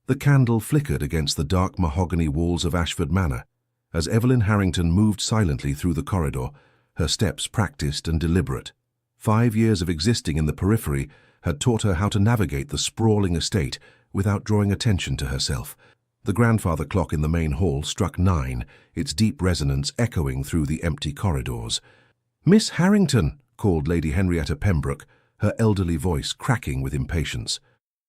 The candle flickered against the dark mahogany walls of Ashford Manor as Evelyn Harrington moved silently through the corridor, her steps practiced and deliberate. 5 years of existing in the periphery had taught her how to navigate the sprawling estate without drawing attention to herself. The grandfather clock in the main hall struck 9, its deep resonance echoing through the empty corridors. "Miss Harrington," called Lady Henrietta Pembroke, her elderly voice cracking with impatience.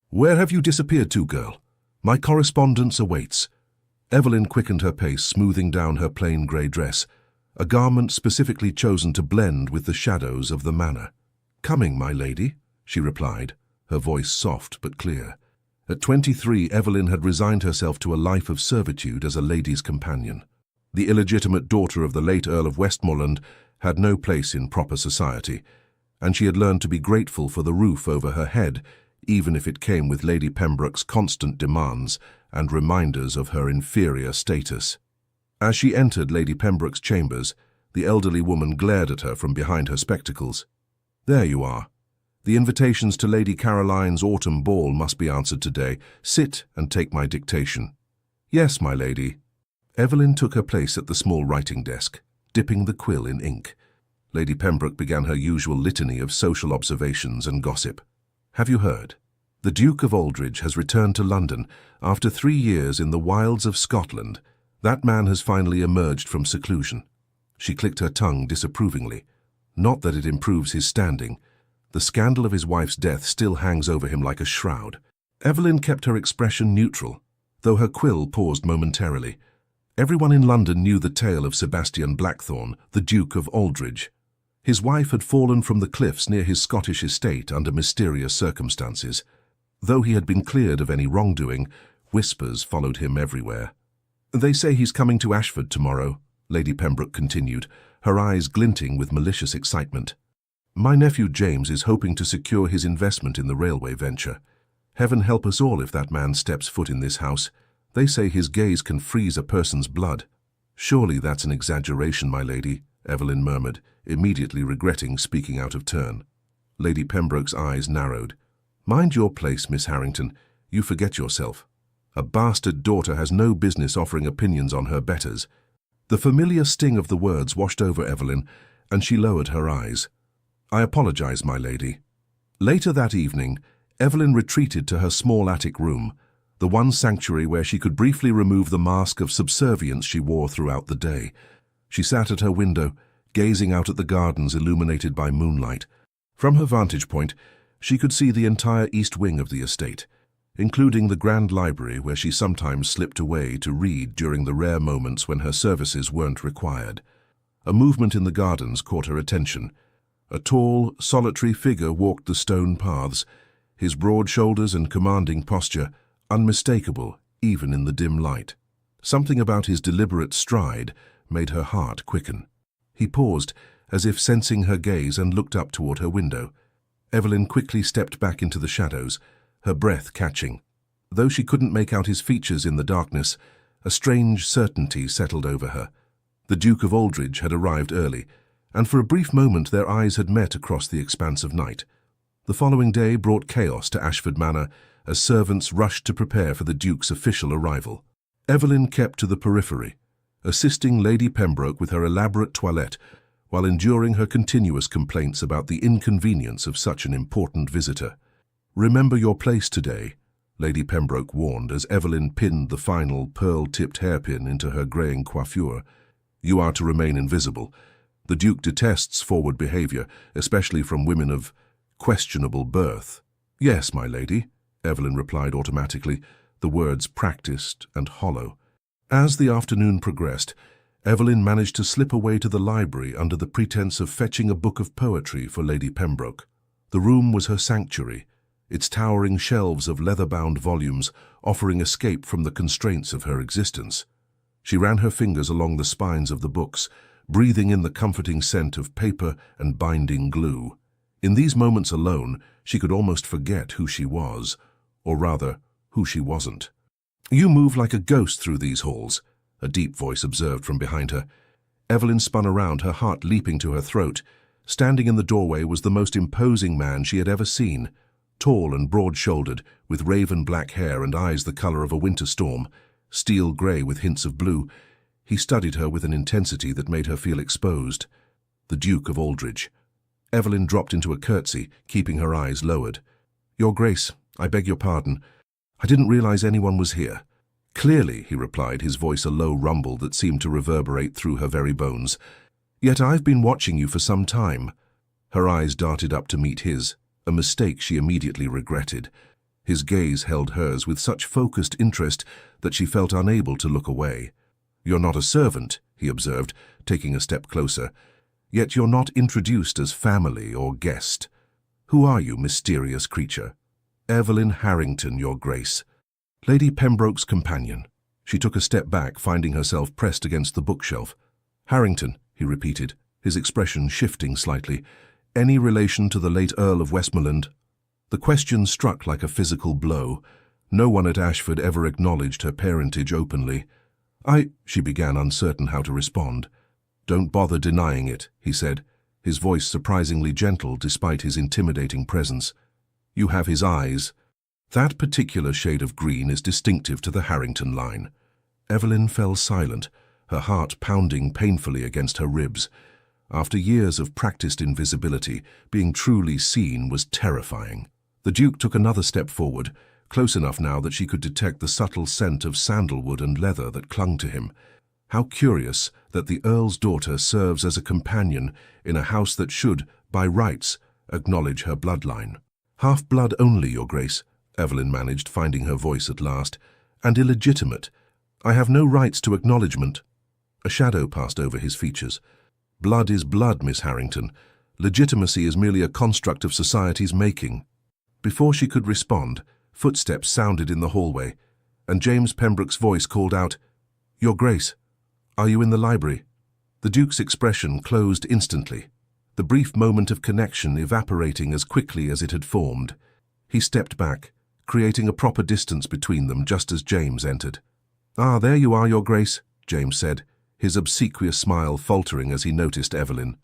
"Where have you disappeared to, girl? My correspondence awaits." Evelyn quickened her pace, smoothing down her plain grey dress, a garment specifically chosen to blend with the shadows of the manor. "Coming, my lady," she replied, her voice soft but clear. At 23, Evelyn had resigned herself to a life of servitude as a lady's companion. The illegitimate daughter of the late Earl of Westmoreland had no place in proper society, and she had learned to be grateful for the roof over her head, even if it came with Lady Pembroke's constant demands and reminders of her inferior status. As she entered Lady Pembroke's chambers, the elderly woman glared at her from behind her spectacles. "There you are. The invitations to Lady Caroline's autumn ball must be answered today. Sit and take my dictation." "Yes, my lady." Evelyn took her place at the small writing desk, dipping the quill in ink. Lady Pembroke began her usual litany of social observations and gossip. "Have you heard? The Duke of Aldridge has returned to London after 3 years in the wilds of Scotland. That man has finally emerged from seclusion." She clicked her tongue disapprovingly. "Not that it improves his standing. The scandal of his wife's death still hangs over him like a shroud." Evelyn kept her expression neutral, though her quill paused momentarily. Everyone in London knew the tale of Sebastian Blackthorne, the Duke of Aldridge. His wife had fallen from the cliffs near his Scottish estate under mysterious circumstances. Though he had been cleared of any wrongdoing, whispers followed him everywhere. "They say he's coming to Ashford tomorrow," Lady Pembroke continued, her eyes glinting with malicious excitement. "My nephew James is hoping to secure his investment in the railway venture. Heaven help us all if that man steps foot in this house. They say his gaze can freeze a person's blood." "Surely that's an exaggeration, my lady," Evelyn murmured, immediately regretting speaking out of turn. Lady Pembroke's eyes narrowed. "Mind your place, Miss Harrington. You forget yourself. A bastard daughter has no business offering opinions on her betters." The familiar sting of the words washed over Evelyn, and she lowered her eyes. "I apologize, my lady." Later that evening, Evelyn retreated to her small attic room, the one sanctuary where she could briefly remove the mask of subservience she wore throughout the day. She sat at her window, gazing out at the gardens illuminated by moonlight. From her vantage point, she could see the entire east wing of the estate, including the grand library where she sometimes slipped away to read during the rare moments when her services weren't required. A movement in the gardens caught her attention. A tall, solitary figure walked the stone paths, his broad shoulders and commanding posture unmistakable even in the dim light. Something about his deliberate stride made her heart quicken. He paused, as if sensing her gaze, and looked up toward her window. Evelyn quickly stepped back into the shadows, her breath catching. Though she couldn't make out his features in the darkness, a strange certainty settled over her. The Duke of Aldridge had arrived early, and for a brief moment their eyes had met across the expanse of night. The following day brought chaos to Ashford Manor as servants rushed to prepare for the Duke's official arrival. Evelyn kept to the periphery, assisting Lady Pembroke with her elaborate toilette while enduring her continuous complaints about the inconvenience of such an important visitor. "Remember your place today," Lady Pembroke warned as Evelyn pinned the final pearl-tipped hairpin into her greying coiffure. "You are to remain invisible. The Duke detests forward behaviour, especially from women of questionable birth." "Yes, my lady," Evelyn replied automatically, the words practiced and hollow. As the afternoon progressed, Evelyn managed to slip away to the library under the pretense of fetching a book of poetry for Lady Pembroke. The room was her sanctuary, its towering shelves of leather-bound volumes offering escape from the constraints of her existence. She ran her fingers along the spines of the books, breathing in the comforting scent of paper and binding glue. In these moments alone, she could almost forget who she was, or rather, who she wasn't. "You move like a ghost through these halls," a deep voice observed from behind her. Evelyn spun around, her heart leaping to her throat. Standing in the doorway was the most imposing man she had ever seen. Tall and broad-shouldered, with raven black hair and eyes the color of a winter storm, steel grey with hints of blue, he studied her with an intensity that made her feel exposed. The Duke of Aldridge. Evelyn dropped into a curtsy, keeping her eyes lowered. "Your Grace, I beg your pardon. I didn't realize anyone was here." "Clearly," he replied, his voice a low rumble that seemed to reverberate through her very bones. "Yet I've been watching you for some time." Her eyes darted up to meet his, a mistake she immediately regretted. His gaze held hers with such focused interest that she felt unable to look away. "You're not a servant," he observed, taking a step closer. "Yet you're not introduced as family or guest. Who are you, mysterious creature?" "Evelyn Harrington, Your Grace. Lady Pembroke's companion." She took a step back, finding herself pressed against the bookshelf. "Harrington," he repeated, his expression shifting slightly. "Any relation to the late Earl of Westmoreland?" The question struck like a physical blow. No one at Ashford ever acknowledged her parentage openly. She began, uncertain how to respond. "Don't bother denying it," he said, his voice surprisingly gentle despite his intimidating presence. "You have his eyes. That particular shade of green is distinctive to the Harrington line." Evelyn fell silent, her heart pounding painfully against her ribs. After years of practiced invisibility, being truly seen was terrifying. The Duke took another step forward, close enough now that she could detect the subtle scent of sandalwood and leather that clung to him. How curious that the Earl's daughter serves as a companion in a house that should, by rights, acknowledge her bloodline. "Half-blood only, Your Grace," Evelyn managed, finding her voice at last, "and illegitimate. I have no rights to acknowledgement." A shadow passed over his features. "Blood is blood, Miss Harrington. Legitimacy is merely a construct of society's making." Before she could respond, footsteps sounded in the hallway, and James Pembroke's voice called out, "Your Grace, are you in the library?" The Duke's expression closed instantly, the brief moment of connection evaporating as quickly as it had formed. He stepped back, creating a proper distance between them just as James entered. "Ah, there you are, Your Grace," James said, his obsequious smile faltering as he noticed Evelyn.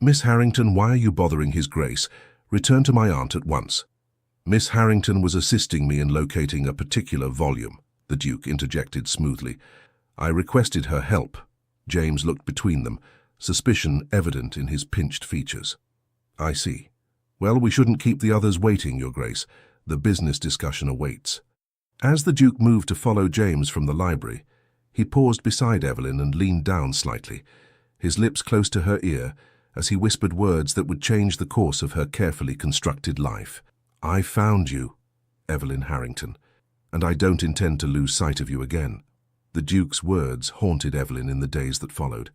"Miss Harrington, why are you bothering His Grace? Return to my aunt at once." "Miss Harrington was assisting me in locating a particular volume," the Duke interjected smoothly. "I requested her help." James looked between them, suspicion evident in his pinched features. "I see. Well, we shouldn't keep the others waiting, Your Grace. The business discussion awaits." As the Duke moved to follow James from the library, he paused beside Evelyn and leaned down slightly, his lips close to her ear, as he whispered words that would change the course of her carefully constructed life. "I found you, Evelyn Harrington, and I don't intend to lose sight of you again." The Duke's words haunted Evelyn in the days that followed.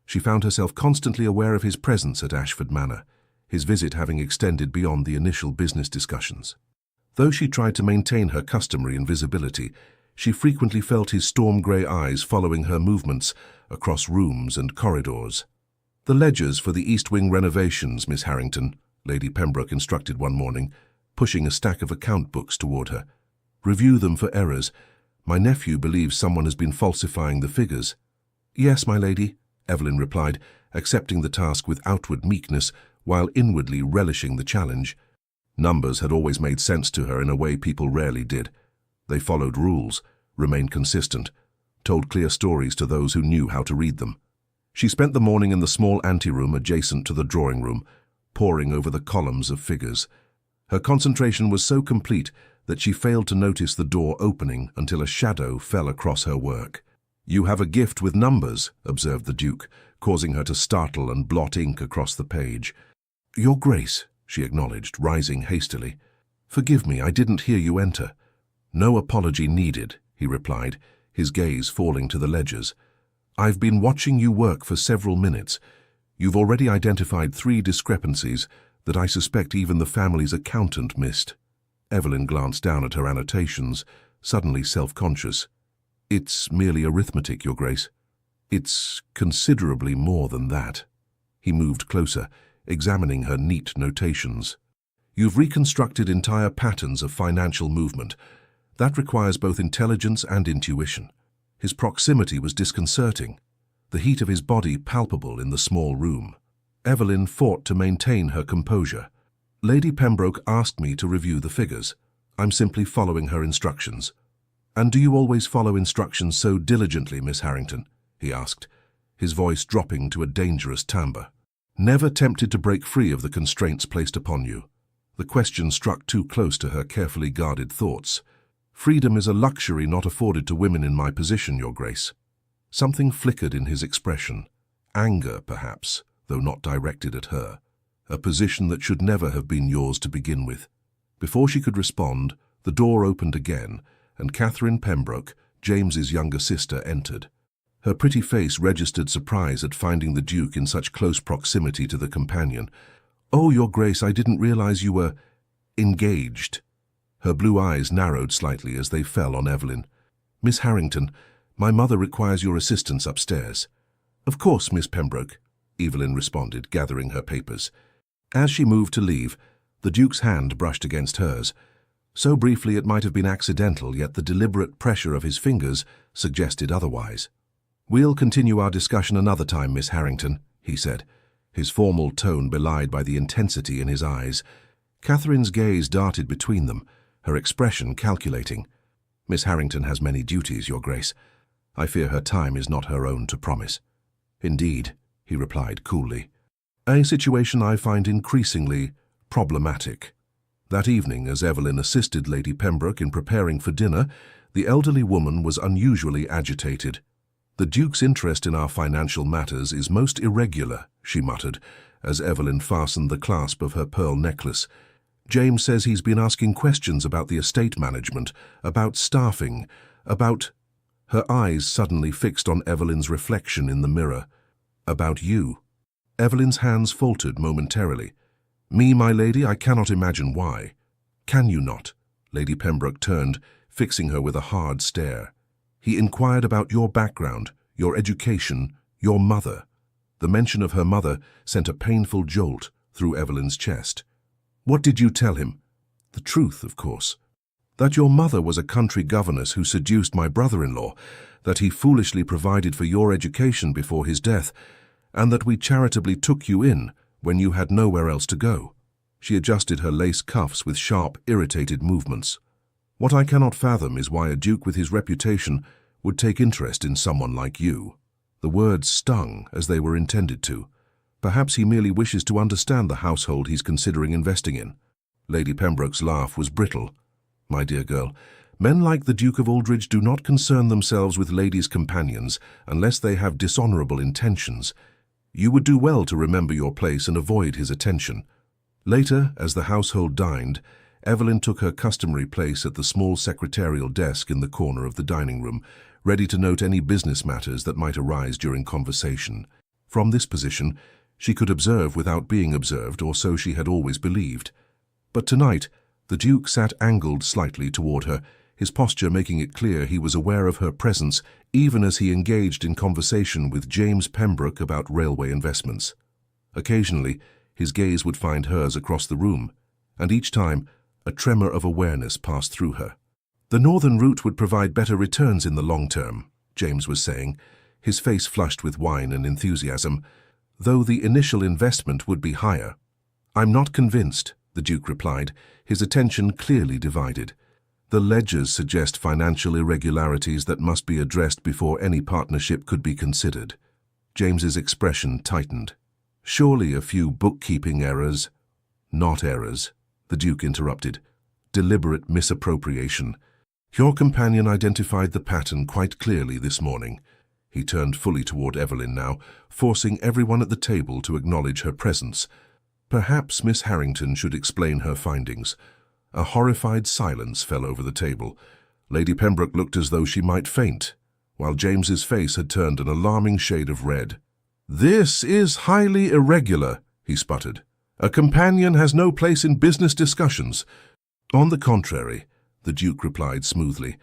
She found herself constantly aware of his presence at Ashford Manor, his visit having extended beyond the initial business discussions. Though she tried to maintain her customary invisibility, she frequently felt his storm-grey eyes following her movements across rooms and corridors. "The ledgers for the East Wing renovations, Miss Harrington," Lady Pembroke instructed one morning, pushing a stack of account books toward her. "Review them for errors. My nephew believes someone has been falsifying the figures." "Yes, my lady," Evelyn replied, accepting the task with outward meekness while inwardly relishing the challenge. Numbers had always made sense to her in a way people rarely did. They followed rules, remained consistent, told clear stories to those who knew how to read them. She spent the morning in the small anteroom adjacent to the drawing room, poring over the columns of figures. Her concentration was so complete that she failed to notice the door opening until a shadow fell across her work. "You have a gift with numbers," observed the Duke, causing her to startle and blot ink across the page. "Your Grace," she acknowledged, rising hastily. "Forgive me, I didn't hear you enter." "No apology needed," he replied, his gaze falling to the ledgers. "I've been watching you work for several minutes. You've already identified 3 discrepancies that I suspect even the family's accountant missed." Evelyn glanced down at her annotations, suddenly self-conscious. "It's merely arithmetic, Your Grace." "It's considerably more than that." He moved closer, examining her neat notations. "You've reconstructed entire patterns of financial movement. That requires both intelligence and intuition." His proximity was disconcerting, the heat of his body palpable in the small room. Evelyn fought to maintain her composure. Lady Pembroke asked me to review the figures. I'm simply following her instructions. And do you always follow instructions so diligently, Miss Harrington? He asked, his voice dropping to a dangerous timbre. Never tempted to break free of the constraints placed upon you. The question struck too close to her carefully guarded thoughts. Freedom is a luxury not afforded to women in my position, Your Grace. Something flickered in his expression. Anger, perhaps, though not directed at her. A position that should never have been yours to begin with. Before she could respond, the door opened again, and Catherine Pembroke, James's younger sister, entered. Her pretty face registered surprise at finding the Duke in such close proximity to the companion. "Oh, Your Grace, I didn't realize you were engaged." Her blue eyes narrowed slightly as they fell on Evelyn. "Miss Harrington, my mother requires your assistance upstairs." "Of course, Miss Pembroke," Evelyn responded, gathering her papers. As she moved to leave, the Duke's hand brushed against hers. So briefly it might have been accidental, yet the deliberate pressure of his fingers suggested otherwise. "We'll continue our discussion another time, Miss Harrington," he said, his formal tone belied by the intensity in his eyes. Catherine's gaze darted between them, her expression calculating. "Miss Harrington has many duties, Your Grace. I fear her time is not her own to promise." "Indeed," he replied coolly. "A situation I find increasingly problematic." That evening, as Evelyn assisted Lady Pembroke in preparing for dinner, the elderly woman was unusually agitated. "The Duke's interest in our financial matters is most irregular," she muttered, as Evelyn fastened the clasp of her pearl necklace. "James says he's been asking questions about the estate management, about staffing, about—" Her eyes suddenly fixed on Evelyn's reflection in the mirror. "About you." Evelyn's hands faltered momentarily. "Me, my lady, I cannot imagine why." "Can you not?" Lady Pembroke turned, fixing her with a hard stare. "He inquired about your background, your education, your mother." The mention of her mother sent a painful jolt through Evelyn's chest. "What did you tell him?" "The truth, of course. That your mother was a country governess who seduced my brother-in-law, that he foolishly provided for your education before his death, and that we charitably took you in when you had nowhere else to go." She adjusted her lace cuffs with sharp, irritated movements. "What I cannot fathom is why a duke with his reputation would take interest in someone like you." The words stung as they were intended to. Perhaps he merely wishes to understand the household he's considering investing in. Lady Pembroke's laugh was brittle. "My dear girl, men like the Duke of Aldridge do not concern themselves with ladies' companions unless they have dishonorable intentions. You would do well to remember your place and avoid his attention." Later, as the household dined, Evelyn took her customary place at the small secretarial desk in the corner of the dining room, ready to note any business matters that might arise during conversation. From this position, she could observe without being observed, or so she had always believed. But tonight, the Duke sat angled slightly toward her, his posture making it clear he was aware of her presence even as he engaged in conversation with James Pembroke about railway investments. Occasionally, his gaze would find hers across the room, and each time, a tremor of awareness passed through her. "The northern route would provide better returns in the long term," James was saying, his face flushed with wine and enthusiasm, "though the initial investment would be higher." "I'm not convinced," the Duke replied, his attention clearly divided. "The ledgers suggest financial irregularities that must be addressed before any partnership could be considered." James's expression tightened. "Surely a few bookkeeping errors—" "Not errors," the Duke interrupted. "Deliberate misappropriation. Your companion identified the pattern quite clearly this morning." He turned fully toward Evelyn now, forcing everyone at the table to acknowledge her presence. Perhaps Miss Harrington should explain her findings. A horrified silence fell over the table. Lady Pembroke looked as though she might faint, while James's face had turned an alarming shade of red. "This is highly irregular," he sputtered. "A companion has no place in business discussions." "On the contrary," the Duke replied smoothly,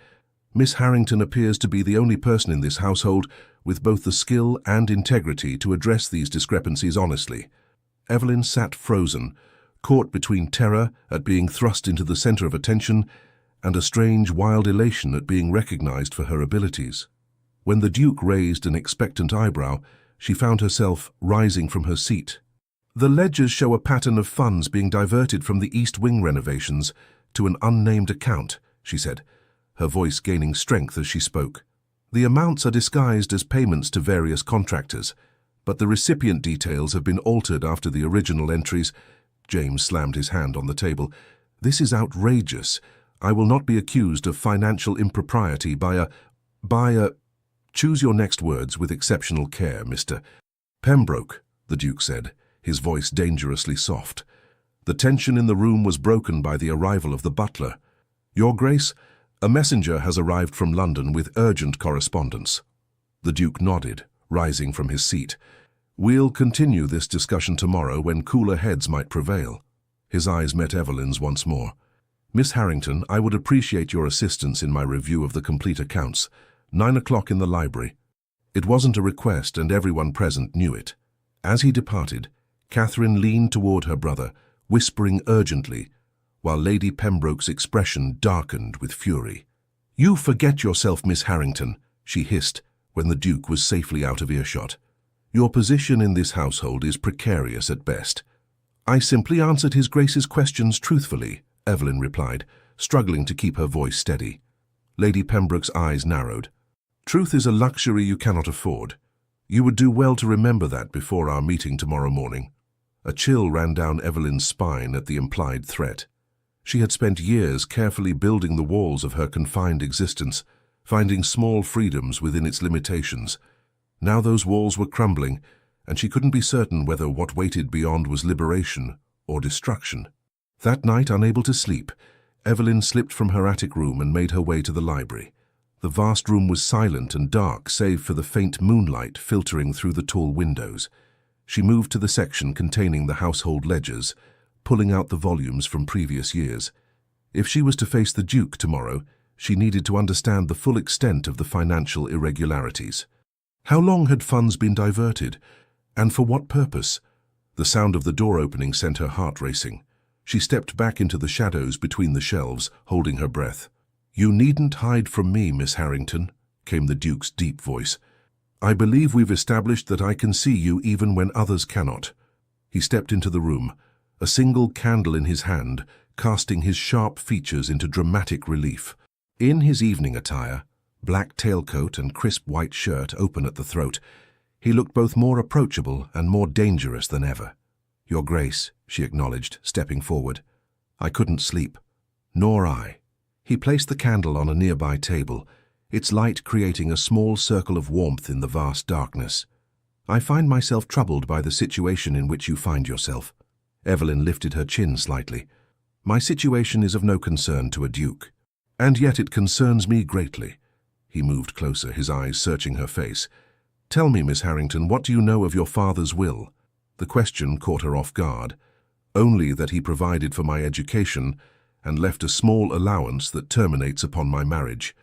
"Miss Harrington appears to be the only person in this household with both the skill and integrity to address these discrepancies honestly." Evelyn sat frozen, caught between terror at being thrust into the center of attention and a strange, wild elation at being recognized for her abilities. When the Duke raised an expectant eyebrow, she found herself rising from her seat. The ledgers show a pattern of funds being diverted from the East Wing renovations to an unnamed account, she said, her voice gaining strength as she spoke. The amounts are disguised as payments to various contractors, but the recipient details have been altered after the original entries. James slammed his hand on the table. This is outrageous. I will not be accused of financial impropriety by a... Choose your next words with exceptional care, Mr. Pembroke, the Duke said, his voice dangerously soft. The tension in the room was broken by the arrival of the butler. Your Grace, a messenger has arrived from London with urgent correspondence. The Duke nodded, rising from his seat. We'll continue this discussion tomorrow when cooler heads might prevail. His eyes met Evelyn's once more. Miss Harrington, I would appreciate your assistance in my review of the complete accounts. 9 o'clock in the library. It wasn't a request, and everyone present knew it. As he departed, Catherine leaned toward her brother, whispering urgently, while Lady Pembroke's expression darkened with fury. You forget yourself, Miss Harrington, she hissed when the Duke was safely out of earshot. Your position in this household is precarious at best. I simply answered His Grace's questions truthfully, Evelyn replied, struggling to keep her voice steady. Lady Pembroke's eyes narrowed. Truth is a luxury you cannot afford. You would do well to remember that before our meeting tomorrow morning. A chill ran down Evelyn's spine at the implied threat. She had spent years carefully building the walls of her confined existence, finding small freedoms within its limitations. Now those walls were crumbling, and she couldn't be certain whether what waited beyond was liberation or destruction. That night, unable to sleep, Evelyn slipped from her attic room and made her way to the library. The vast room was silent and dark save for the faint moonlight filtering through the tall windows. She moved to the section containing the household ledgers, pulling out the volumes from previous years. If she was to face the Duke tomorrow, she needed to understand the full extent of the financial irregularities. How long had funds been diverted, and for what purpose? The sound of the door opening sent her heart racing. She stepped back into the shadows between the shelves, holding her breath. You needn't hide from me, Miss Harrington, came the Duke's deep voice. I believe we've established that I can see you even when others cannot. He stepped into the room, a single candle in his hand, casting his sharp features into dramatic relief. In his evening attire, black tailcoat and crisp white shirt open at the throat, he looked both more approachable and more dangerous than ever. Your Grace, she acknowledged, stepping forward. I couldn't sleep. Nor I. He placed the candle on a nearby table, its light creating a small circle of warmth in the vast darkness. I find myself troubled by the situation in which you find yourself. Evelyn lifted her chin slightly. My situation is of no concern to a duke. And yet it concerns me greatly. He moved closer, his eyes searching her face. Tell me, Miss Harrington, what do you know of your father's will? The question caught her off guard. Only that he provided for my education and left a small allowance that terminates upon my marriage.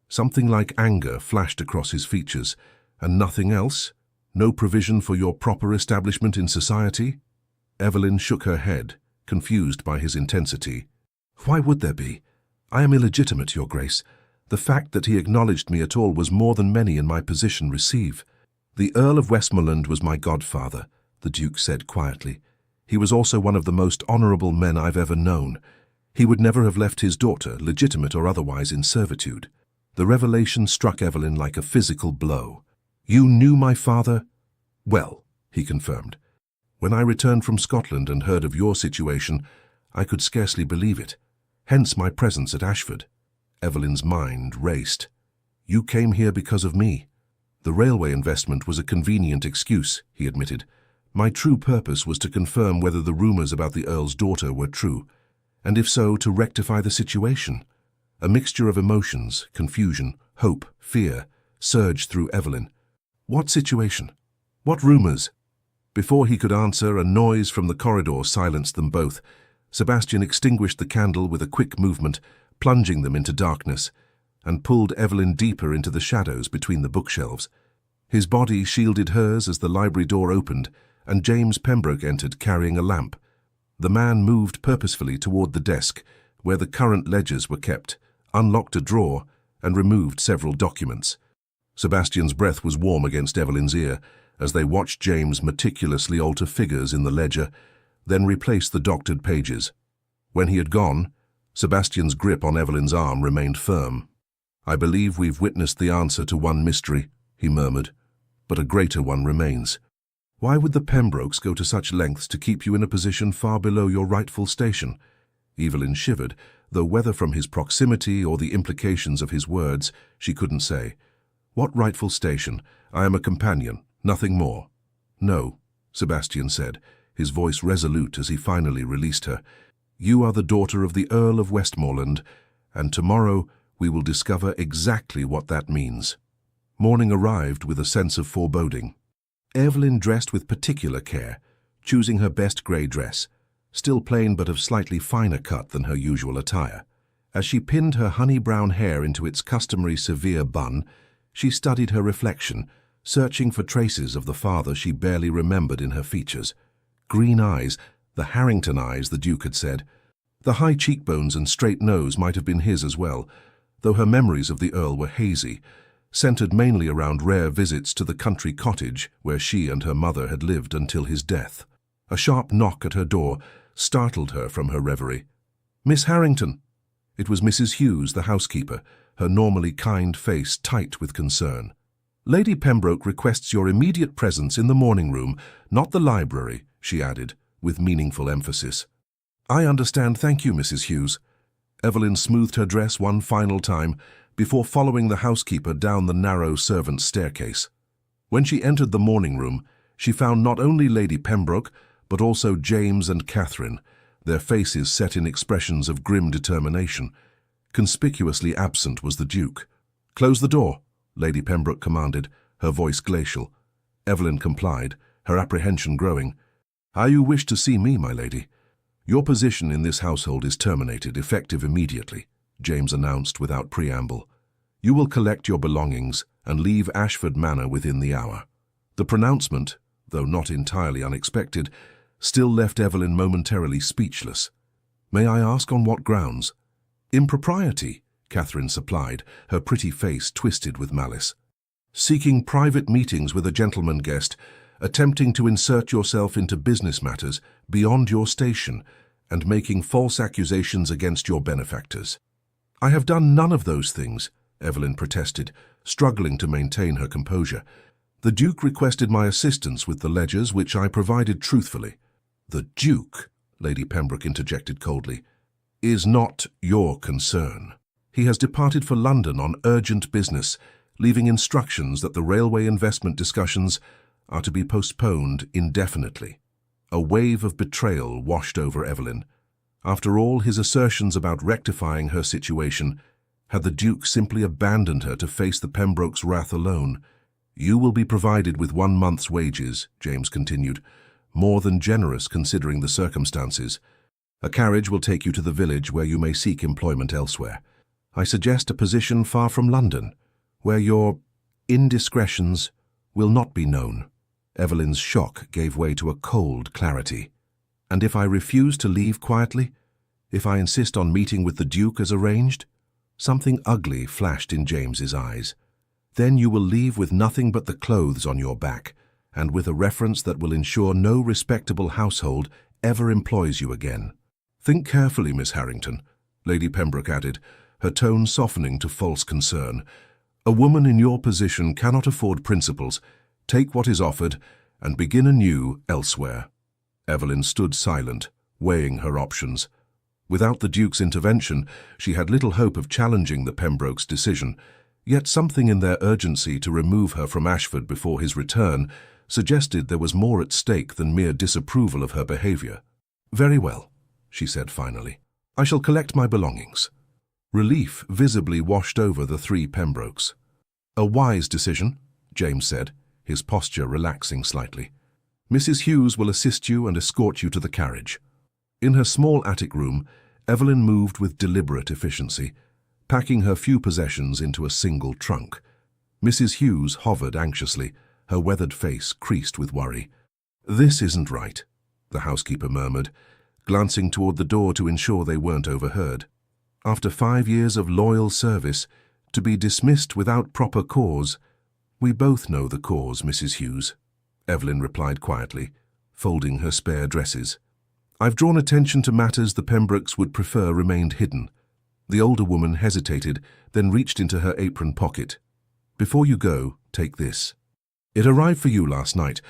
Something like anger flashed across his features. And nothing else? No provision for your proper establishment in society? Evelyn shook her head, confused by his intensity. Why would there be? I am illegitimate, Your Grace. The fact that he acknowledged me at all was more than many in my position receive. The Earl of Westmoreland was my godfather, the Duke said quietly. He was also one of the most honourable men I've ever known. He would never have left his daughter, legitimate or otherwise, in servitude. The revelation struck Evelyn like a physical blow. You knew my father? Well, he confirmed. When I returned from Scotland and heard of your situation, I could scarcely believe it. Hence my presence at Ashford. Evelyn's mind raced. You came here because of me. The railway investment was a convenient excuse, he admitted. My true purpose was to confirm whether the rumours about the Earl's daughter were true, and if so, to rectify the situation. A mixture of emotions, confusion, hope, fear, surged through Evelyn. What situation? What rumours? Before he could answer, a noise from the corridor silenced them both. Sebastian extinguished the candle with a quick movement, plunging them into darkness, and pulled Evelyn deeper into the shadows between the bookshelves. His body shielded hers as the library door opened, and James Pembroke entered carrying a lamp. The man moved purposefully toward the desk, where the current ledgers were kept, unlocked a drawer, and removed several documents. Sebastian's breath was warm against Evelyn's ear, as they watched James meticulously alter figures in the ledger, then replace the doctored pages. When he had gone, Sebastian's grip on Evelyn's arm remained firm. "I believe we've witnessed the answer to one mystery," he murmured, "but a greater one remains. Why would the Pembrokes go to such lengths to keep you in a position far below your rightful station?" Evelyn shivered, though whether from his proximity or the implications of his words, she couldn't say. "What rightful station? I am a companion, nothing more." "No," Sebastian said, his voice resolute as he finally released her. "You are the daughter of the Earl of Westmoreland, and tomorrow we will discover exactly what that means." Morning arrived with a sense of foreboding. Evelyn dressed with particular care, choosing her best grey dress, still plain but of slightly finer cut than her usual attire. As she pinned her honey-brown hair into its customary severe bun, she studied her reflection, searching for traces of the father she barely remembered in her features. Green eyes, the Harrington eyes, the Duke had said. The high cheekbones and straight nose might have been his as well, though her memories of the Earl were hazy, centered mainly around rare visits to the country cottage where she and her mother had lived until his death. A sharp knock at her door startled her from her reverie. "Miss Harrington!" It was Mrs. Hughes, the housekeeper, her normally kind face tight with concern. "Lady Pembroke requests your immediate presence in the morning room, not the library," she added, with meaningful emphasis. "I understand, thank you, Mrs. Hughes." Evelyn smoothed her dress one final time before following the housekeeper down the narrow servants' staircase. When she entered the morning room, she found not only Lady Pembroke, but also James and Catherine, their faces set in expressions of grim determination. Conspicuously absent was the Duke. "Close the door," Lady Pembroke commanded, her voice glacial. Evelyn complied, her apprehension growing. "You wish to see me, my lady?" "Your position in this household is terminated, effective immediately," James announced without preamble. "You will collect your belongings and leave Ashford Manor within the hour." The pronouncement, though not entirely unexpected, still left Evelyn momentarily speechless. "May I ask on what grounds?" "Impropriety," Catherine supplied, her pretty face twisted with malice. "Seeking private meetings with a gentleman guest, attempting to insert yourself into business matters beyond your station, and making false accusations against your benefactors." "I have done none of those things," Evelyn protested, struggling to maintain her composure. "The Duke requested my assistance with the ledgers, which I provided truthfully." "The Duke," Lady Pembroke interjected coldly, "is not your concern. He has departed for London on urgent business, leaving instructions that the railway investment discussions are to be postponed indefinitely." A wave of betrayal washed over Evelyn. After all his assertions about rectifying her situation, had the Duke simply abandoned her to face the Pembrokes' wrath alone? "You will be provided with 1 month's wages," James continued, "more than generous considering the circumstances. A carriage will take you to the village where you may seek employment elsewhere. I suggest a position far from London, where your indiscretions will not be known." Evelyn's shock gave way to a cold clarity. "And if I refuse to leave quietly? If I insist on meeting with the Duke as arranged?" Something ugly flashed in James's eyes. "Then you will leave with nothing but the clothes on your back, and with a reference that will ensure no respectable household ever employs you again." "Think carefully, Miss Harrington," Lady Pembroke added, her tone softening to false concern. "A woman in your position cannot afford principles. Take what is offered and begin anew elsewhere." Evelyn stood silent, weighing her options. Without the Duke's intervention, she had little hope of challenging the Pembrokes' decision, yet something in their urgency to remove her from Ashford before his return suggested there was more at stake than mere disapproval of her behavior. "Very well," she said finally. "I shall collect my belongings." Relief visibly washed over the 3 Pembrokes. "A wise decision," James said, his posture relaxing slightly. "Mrs. Hughes will assist you and escort you to the carriage." In her small attic room, Evelyn moved with deliberate efficiency, packing her few possessions into a single trunk. Mrs. Hughes hovered anxiously, her weathered face creased with worry. "This isn't right," the housekeeper murmured, glancing toward the door to ensure they weren't overheard. "After 5 years of loyal service, to be dismissed without proper cause—" "We both know the cause, Mrs. Hughes." Evelyn replied quietly, folding her spare dresses. "I've drawn attention to matters the Pembrokes would prefer remained hidden." The older woman hesitated, then reached into her apron pocket. "Before you go, take this. It arrived for you last night,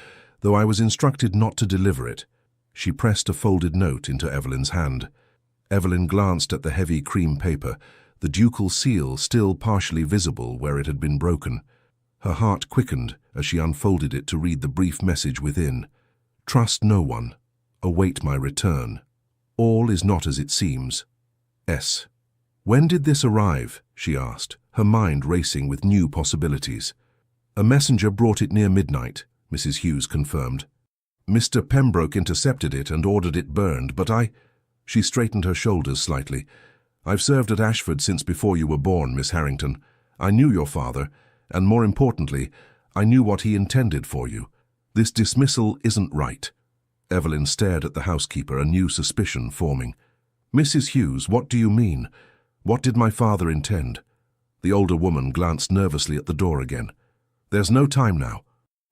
though I was instructed not to deliver it." She pressed a folded note into Evelyn's hand. Evelyn glanced at the heavy cream paper, the ducal seal still partially visible where it had been broken. Her heart quickened as she unfolded it to read the brief message within. "Trust no one. Await my return. All is not as it seems. S." "When did this arrive?" she asked, her mind racing with new possibilities. "A messenger brought it near midnight," Mrs. Hughes confirmed. "Mr. Pembroke intercepted it and ordered it burned, but She straightened her shoulders slightly. "I've served at Ashford since before you were born, Miss Harrington. I knew your father, and more importantly, I knew what he intended for you. This dismissal isn't right." Evelyn stared at the housekeeper, a new suspicion forming. "Mrs. Hughes, what do you mean? What did my father intend?" The older woman glanced nervously at the door again. "There's no time now.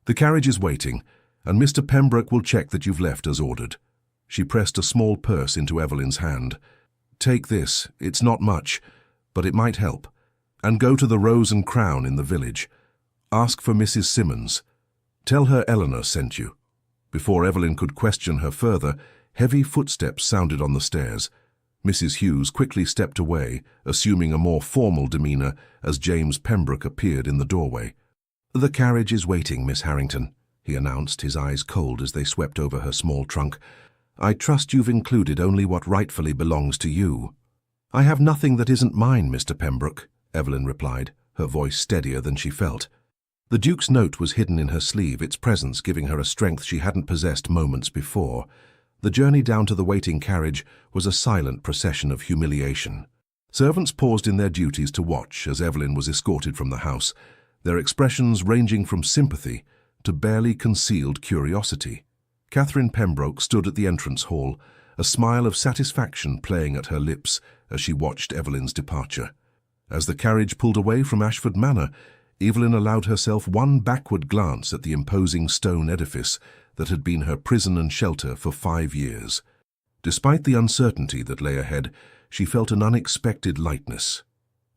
The carriage is waiting, and Mr. Pembroke will check that you've left as ordered." She pressed a small purse into Evelyn's hand. "Take this. It's not much, but it might help. And go to the Rose and Crown in the village. Ask for Mrs. Simmons. Tell her Eleanor sent you." Before Evelyn could question her further, heavy footsteps sounded on the stairs. Mrs. Hughes quickly stepped away, assuming a more formal demeanor as James Pembroke appeared in the doorway. "The carriage is waiting, Miss Harrington," he announced, his eyes cold as they swept over her small trunk. "I trust you've included only what rightfully belongs to you." "I have nothing that isn't mine, Mr. Pembroke," Evelyn replied, her voice steadier than she felt. The Duke's note was hidden in her sleeve, its presence giving her a strength she hadn't possessed moments before. The journey down to the waiting carriage was a silent procession of humiliation. Servants paused in their duties to watch as Evelyn was escorted from the house, their expressions ranging from sympathy to barely concealed curiosity. Catherine Pembroke stood at the entrance hall, a smile of satisfaction playing at her lips as she watched Evelyn's departure. As the carriage pulled away from Ashford Manor, Evelyn allowed herself one backward glance at the imposing stone edifice that had been her prison and shelter for 5 years. Despite the uncertainty that lay ahead, she felt an unexpected lightness,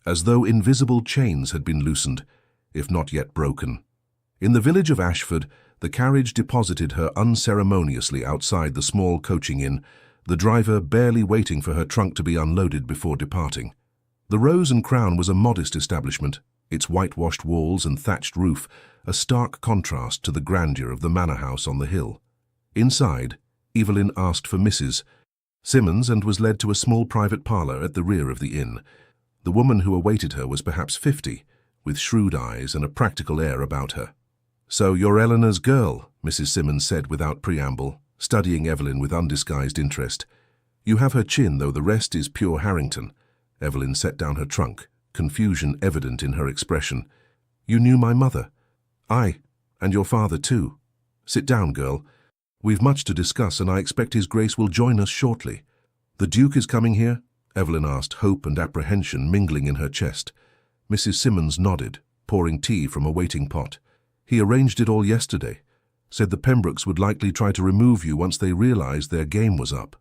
as though invisible chains had been loosened, if not yet broken. In the village of Ashford, the carriage deposited her unceremoniously outside the small coaching inn, the driver barely waiting for her trunk to be unloaded before departing. The Rose and Crown was a modest establishment, its whitewashed walls and thatched roof a stark contrast to the grandeur of the manor house on the hill. Inside, Evelyn asked for Mrs. Simmons and was led to a small private parlour at the rear of the inn. The woman who awaited her was perhaps 50, with shrewd eyes and a practical air about her. "So you're Eleanor's girl," Mrs. Simmons said without preamble, studying Evelyn with undisguised interest. "You have her chin, though the rest is pure Harrington." Evelyn set down her trunk, confusion evident in her expression. "You knew my mother?" "Aye, and your father too. Sit down, girl. We've much to discuss, and I expect His Grace will join us shortly." "The Duke is coming here?" Evelyn asked, hope and apprehension mingling in her chest. Mrs. Simmons nodded, pouring tea from a waiting pot. "He arranged it all yesterday. Said the Pembrokes would likely try to remove you once they realized their game was up."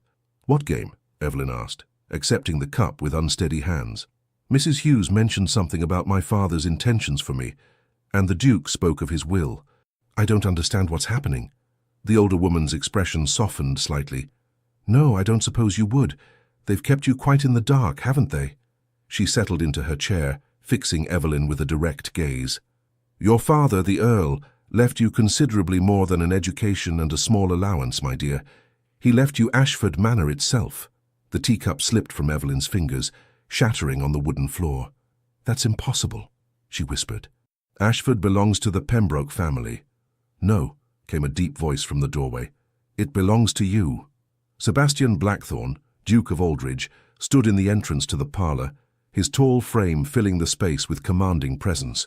"What game?" Evelyn asked, accepting the cup with unsteady hands. "Mrs. Hughes mentioned something about my father's intentions for me, and the Duke spoke of his will. I don't understand what's happening." The older woman's expression softened slightly. "No, I don't suppose you would. They've kept you quite in the dark, haven't they?" She settled into her chair, fixing Evelyn with a direct gaze. "Your father, the Earl, left you considerably more than an education and a small allowance, my dear. He left you Ashford Manor itself." The teacup slipped from Evelyn's fingers, shattering on the wooden floor. "That's impossible," she whispered. "Ashford belongs to the Pembroke family." "No," came a deep voice from the doorway. "It belongs to you." Sebastian Blackthorne, Duke of Aldridge, stood in the entrance to the parlour, his tall frame filling the space with commanding presence.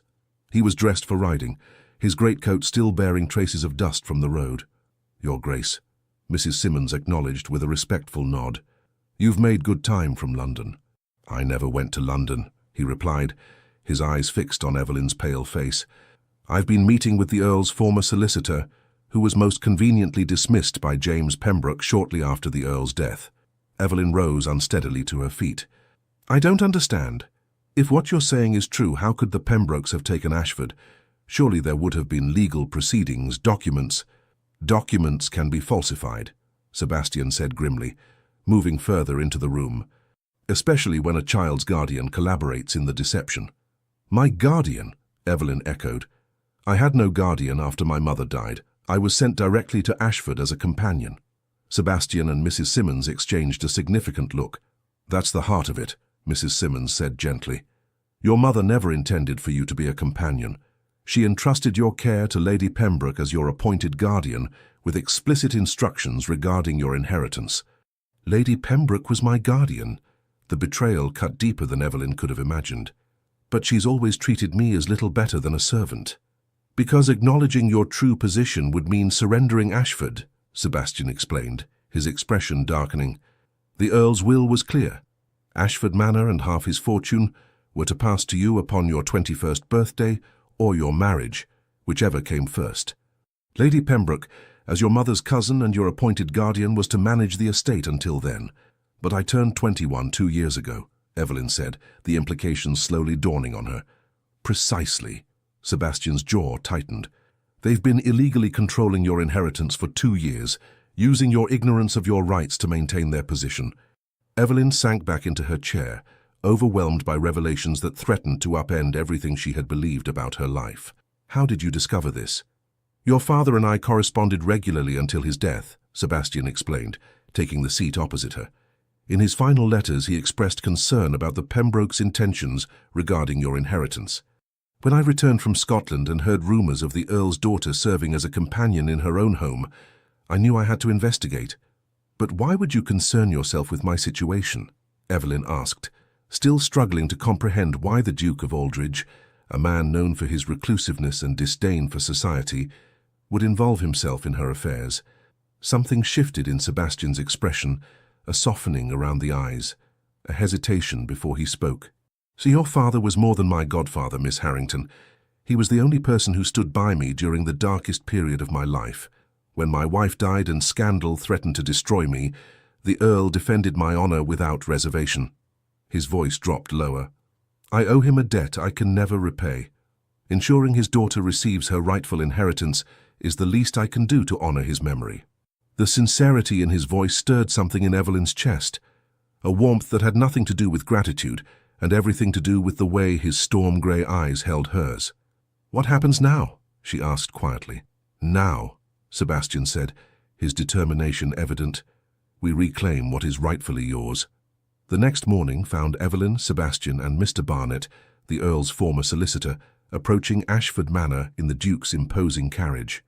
He was dressed for riding, his greatcoat still bearing traces of dust from the road. "Your Grace," Mrs. Simmons acknowledged with a respectful nod. "You've made good time from London." "I never went to London," he replied, his eyes fixed on Evelyn's pale face. "I've been meeting with the Earl's former solicitor, who was most conveniently dismissed by James Pembroke shortly after the Earl's death. Evelyn rose unsteadily to her feet. "I don't understand. If what you're saying is true, how could the Pembrokes have taken Ashford? Surely there would have been legal proceedings, documents." "Documents can be falsified," Sebastian said grimly, moving further into the room, "especially when a child's guardian collaborates in the deception." "My guardian?" Evelyn echoed. "I had no guardian after my mother died. I was sent directly to Ashford as a companion." Sebastian and Mrs. Simmons exchanged a significant look. "That's the heart of it," Mrs. Simmons said gently. "Your mother never intended for you to be a companion. She entrusted your care to Lady Pembroke as your appointed guardian, with explicit instructions regarding your inheritance." "Lady Pembroke was my guardian." The betrayal cut deeper than Evelyn could have imagined. "But she's always treated me as little better than a servant." "Because acknowledging your true position would mean surrendering Ashford," Sebastian explained, his expression darkening. "The Earl's will was clear. Ashford Manor and half his fortune were to pass to you upon your 21st birthday or your marriage, whichever came first. Lady Pembroke, as your mother's cousin and your appointed guardian, was to manage the estate until then. But I turned 21 2 years ago," Evelyn said, the implications slowly dawning on her. "Precisely." Sebastian's jaw tightened. "They've been illegally controlling your inheritance for 2 years, using your ignorance of your rights to maintain their position." Evelyn sank back into her chair, overwhelmed by revelations that threatened to upend everything she had believed about her life. "How did you discover this?" "Your father and I corresponded regularly until his death," Sebastian explained, taking the seat opposite her. "In his final letters, he expressed concern about the Pembrokes' intentions regarding your inheritance. When I returned from Scotland and heard rumours of the Earl's daughter serving as a companion in her own home, I knew I had to investigate." "But why would you concern yourself with my situation?" Evelyn asked, still struggling to comprehend why the Duke of Aldridge, a man known for his reclusiveness and disdain for society, would involve himself in her affairs. Something shifted in Sebastian's expression, a softening around the eyes, a hesitation before he spoke. "So your father was more than my godfather, Miss Harrington. He was the only person who stood by me during the darkest period of my life. When my wife died and scandal threatened to destroy me, the Earl defended my honour without reservation." His voice dropped lower. "I owe him a debt I can never repay. Ensuring his daughter receives her rightful inheritance is the least I can do to honour his memory." The sincerity in his voice stirred something in Evelyn's chest, a warmth that had nothing to do with gratitude and everything to do with the way his storm-grey eyes held hers. "What happens now?" she asked quietly. "Now," Sebastian said, his determination evident, "we reclaim what is rightfully yours." The next morning found Evelyn, Sebastian and Mr. Barnet, the Earl's former solicitor, approaching Ashford Manor in the Duke's imposing carriage.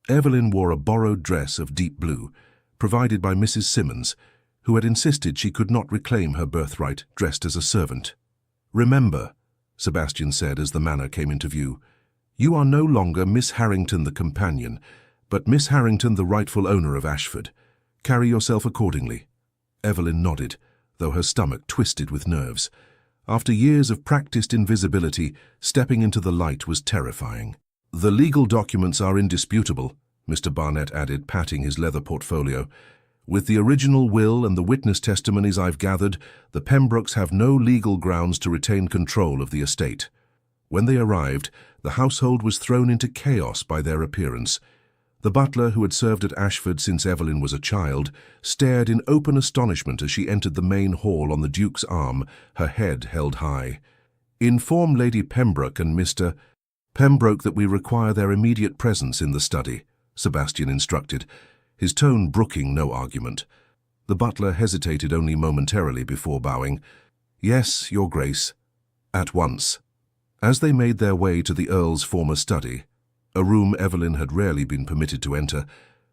Evelyn wore a borrowed dress of deep blue, provided by Mrs. Simmons, who had insisted she could not reclaim her birthright dressed as a servant. "Remember," Sebastian said as the manor came into view, "you are no longer Miss Harrington the companion, but Miss Harrington the rightful owner of Ashford. Carry yourself accordingly." Evelyn nodded, though her stomach twisted with nerves. After years of practiced invisibility, stepping into the light was terrifying. "The legal documents are indisputable," Mr. Barnet added, patting his leather portfolio. "With the original will and the witness testimonies I've gathered, the Pembrokes have no legal grounds to retain control of the estate." When they arrived, the household was thrown into chaos by their appearance. The butler, who had served at Ashford since Evelyn was a child, stared in open astonishment as she entered the main hall on the Duke's arm, her head held high. "Inform Lady Pembroke and Mr. Pembroke that we require their immediate presence in the study," Sebastian instructed, his tone brooking no argument. The butler hesitated only momentarily before bowing. "Yes, Your Grace." "At once." As they made their way to the Earl's former study, a room Evelyn had rarely been permitted to enter,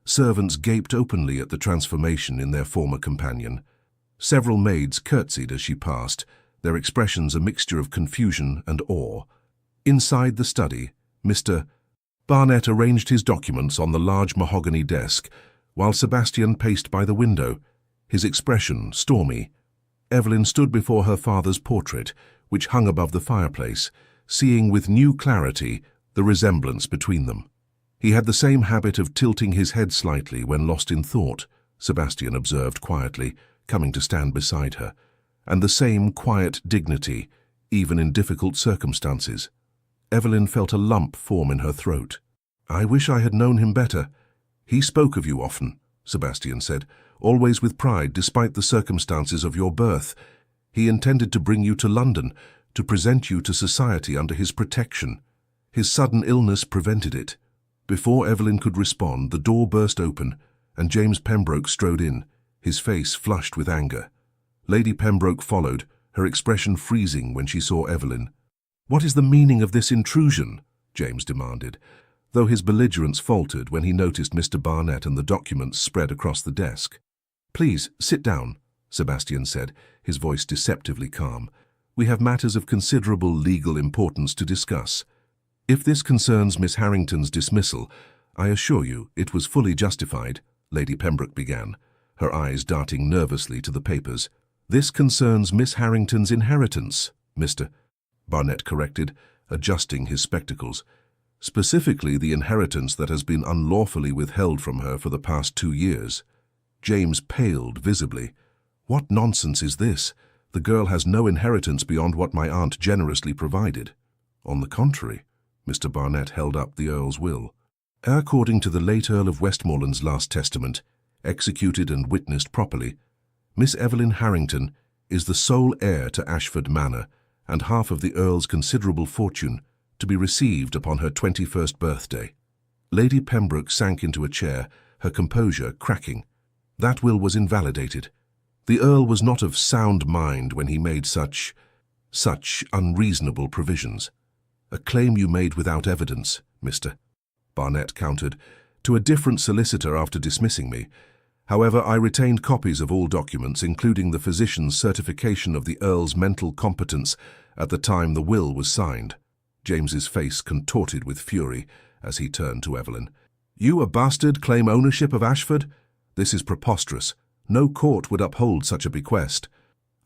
servants gaped openly at the transformation in their former companion. Several maids curtsied as she passed, their expressions a mixture of confusion and awe. Inside the study, Mr. Barnet arranged his documents on the large mahogany desk, while Sebastian paced by the window, his expression stormy. Evelyn stood before her father's portrait, which hung above the fireplace, seeing with new clarity the resemblance between them. He had the same habit of tilting his head slightly when lost in thought, Sebastian observed quietly, coming to stand beside her, and the same quiet dignity, even in difficult circumstances. Evelyn felt a lump form in her throat. "I wish I had known him better. He spoke of you often," Sebastian said, "always with pride despite the circumstances of your birth. He intended to bring you to London, to present you to society under his protection. His sudden illness prevented it." Before Evelyn could respond, the door burst open, and James Pembroke strode in, his face flushed with anger. Lady Pembroke followed, her expression freezing when she saw Evelyn. "What is the meaning of this intrusion?" James demanded, though his belligerence faltered when he noticed Mr. Barnett and the documents spread across the desk. "Please, sit down," Sebastian said, his voice deceptively calm. "We have matters of considerable legal importance to discuss. If this concerns Miss Harrington's dismissal, I assure you it was fully justified," Lady Pembroke began, her eyes darting nervously to the papers. "This concerns Miss Harrington's inheritance," Mr. Barnett corrected, adjusting his spectacles. "Specifically the inheritance that has been unlawfully withheld from her for the past 2 years. James paled visibly. "What nonsense is this? The girl has no inheritance beyond what my aunt generously provided." "On the contrary," Mr. Barnett held up the Earl's will. "According to the late Earl of Westmoreland's last testament, executed and witnessed properly, Miss Evelyn Harrington is the sole heir to Ashford Manor and half of the Earl's considerable fortune to be received upon her 21st birthday." Lady Pembroke sank into a chair, her composure cracking. "That will was invalidated. The Earl was not of sound mind when he made such unreasonable provisions." "A claim you made without evidence, Mr. Barnett countered, "to a different solicitor after dismissing me. However, I retained copies of all documents, including the physician's certification of the Earl's mental competence at the time the will was signed." James's face contorted with fury as he turned to Evelyn. "You, a bastard, claim ownership of Ashford? This is preposterous. No court would uphold such a bequest."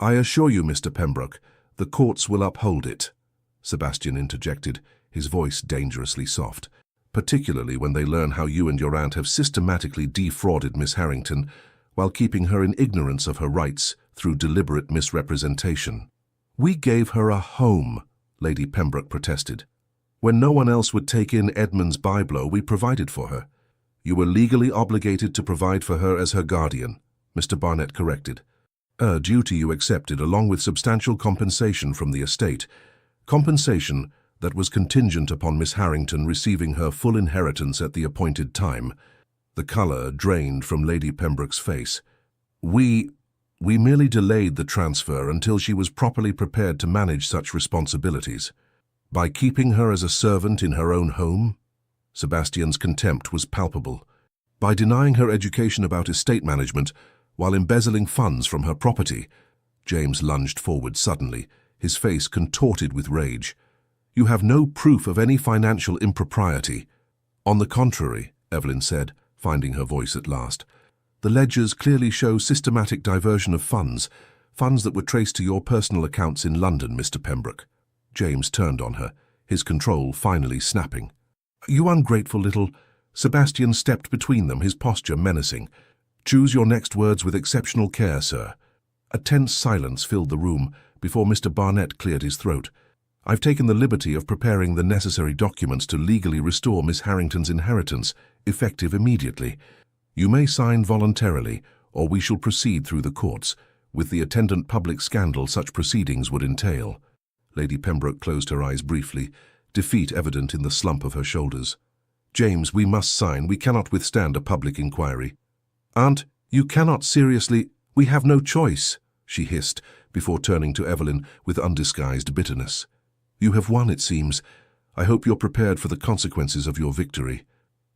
"I assure you, Mr. Pembroke, the courts will uphold it," Sebastian interjected, his voice dangerously soft, "particularly when they learn how you and your aunt have systematically defrauded Miss Harrington while keeping her in ignorance of her rights through deliberate misrepresentation." "We gave her a home," Lady Pembroke protested. "When no one else would take in Edmund's byblow, we provided for her." "You were legally obligated to provide for her as her guardian," Mr. Barnett corrected. "A duty you accepted along with substantial compensation from the estate. Compensation that was contingent upon Miss Harrington receiving her full inheritance at the appointed time." The colour drained from Lady Pembroke's face. We merely delayed the transfer until she was properly prepared to manage such responsibilities." "By keeping her as a servant in her own home?" Sebastian's contempt was palpable. "By denying her education about estate management while embezzling funds from her property?" James lunged forward suddenly, his face contorted with rage. "You have no proof of any financial impropriety." "On the contrary," Evelyn said, finding her voice at last. "The ledgers clearly show systematic diversion of funds that were traced to your personal accounts in London, Mr. Pembroke." James turned on her, his control finally snapping. "You ungrateful little—" Sebastian stepped between them, his posture menacing. "Choose your next words with exceptional care, sir." A tense silence filled the room before Mr. Barnett cleared his throat. "I've taken the liberty of preparing the necessary documents to legally restore Miss Harrington's inheritance, effective immediately. You may sign voluntarily, or we shall proceed through the courts, with the attendant public scandal such proceedings would entail." Lady Pembroke closed her eyes briefly, defeat evident in the slump of her shoulders. "James, we must sign. We cannot withstand a public inquiry." "Aunt, you cannot seriously—" "We have no choice," she hissed, before turning to Evelyn with undisguised bitterness. "You have won, it seems. I hope you're prepared for the consequences of your victory."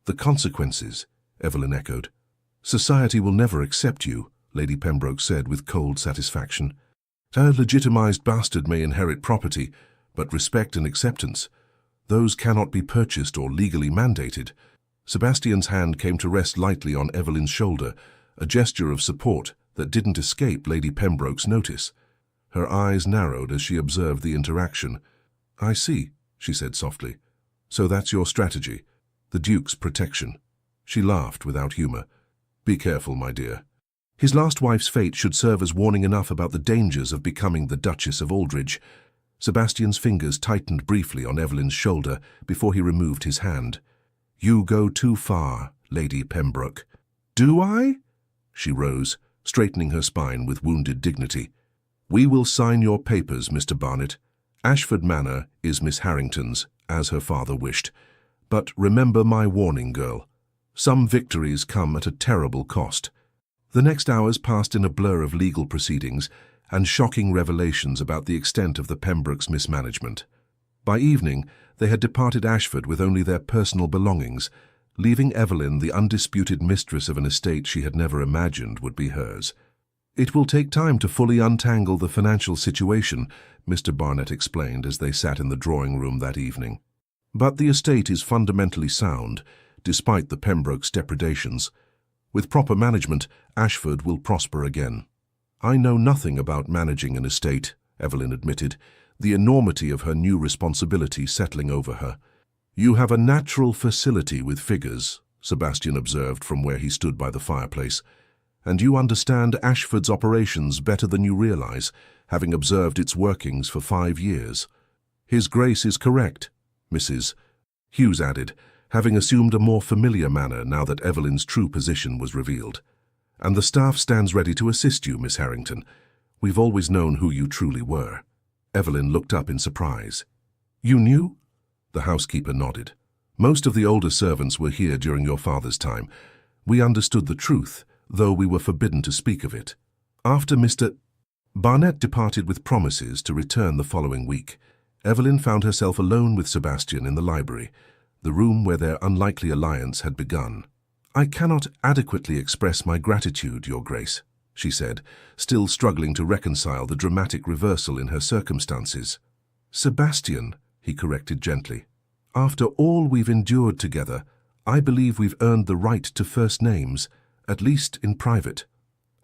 "The consequences?" Evelyn echoed. "Society will never accept you," Lady Pembroke said with cold satisfaction. "A legitimized bastard may inherit property, but respect and acceptance, those cannot be purchased or legally mandated." Sebastian's hand came to rest lightly on Evelyn's shoulder, a gesture of support that didn't escape Lady Pembroke's notice. Her eyes narrowed as she observed the interaction. "I see," she said softly. "So that's your strategy. The Duke's protection. She laughed without humor. Be careful, my dear. His last wife's fate should serve as warning enough about the dangers of becoming the Duchess of Aldridge. Sebastian's fingers tightened briefly on Evelyn's shoulder before he removed his hand. You go too far, Lady Pembroke. Do I? She rose, straightening her spine with wounded dignity. We will sign your papers, Mr. Barnet. Ashford Manor is Miss Harrington's, as her father wished. But remember my warning, girl. Some victories come at a terrible cost. The next hours passed in a blur of legal proceedings and shocking revelations about the extent of the Pembrokes' mismanagement. By evening, they had departed Ashford with only their personal belongings, leaving Evelyn the undisputed mistress of an estate she had never imagined would be hers. It will take time to fully untangle the financial situation, Mr. Barnet explained as they sat in the drawing-room that evening. But the estate is fundamentally sound, despite the Pembrokes' depredations. With proper management, Ashford will prosper again. I know nothing about managing an estate, Evelyn admitted, the enormity of her new responsibility settling over her. You have a natural facility with figures, Sebastian observed from where he stood by the fireplace, and you understand Ashford's operations better than you realize, having observed its workings for 5 years. His Grace is correct, Mrs. Hughes added, having assumed a more familiar manner now that Evelyn's true position was revealed. And the staff stands ready to assist you, Miss Harrington. We've always known who you truly were. Evelyn looked up in surprise. You knew? The housekeeper nodded. Most of the older servants were here during your father's time. We understood the truth, though we were forbidden to speak of it. After Mr. Barnet departed with promises to return the following week, Evelyn found herself alone with Sebastian in the library, the room where their unlikely alliance had begun. I cannot adequately express my gratitude, Your Grace, she said, still struggling to reconcile the dramatic reversal in her circumstances. Sebastian, he corrected gently. After all we've endured together, I believe we've earned the right to first names, at least in private.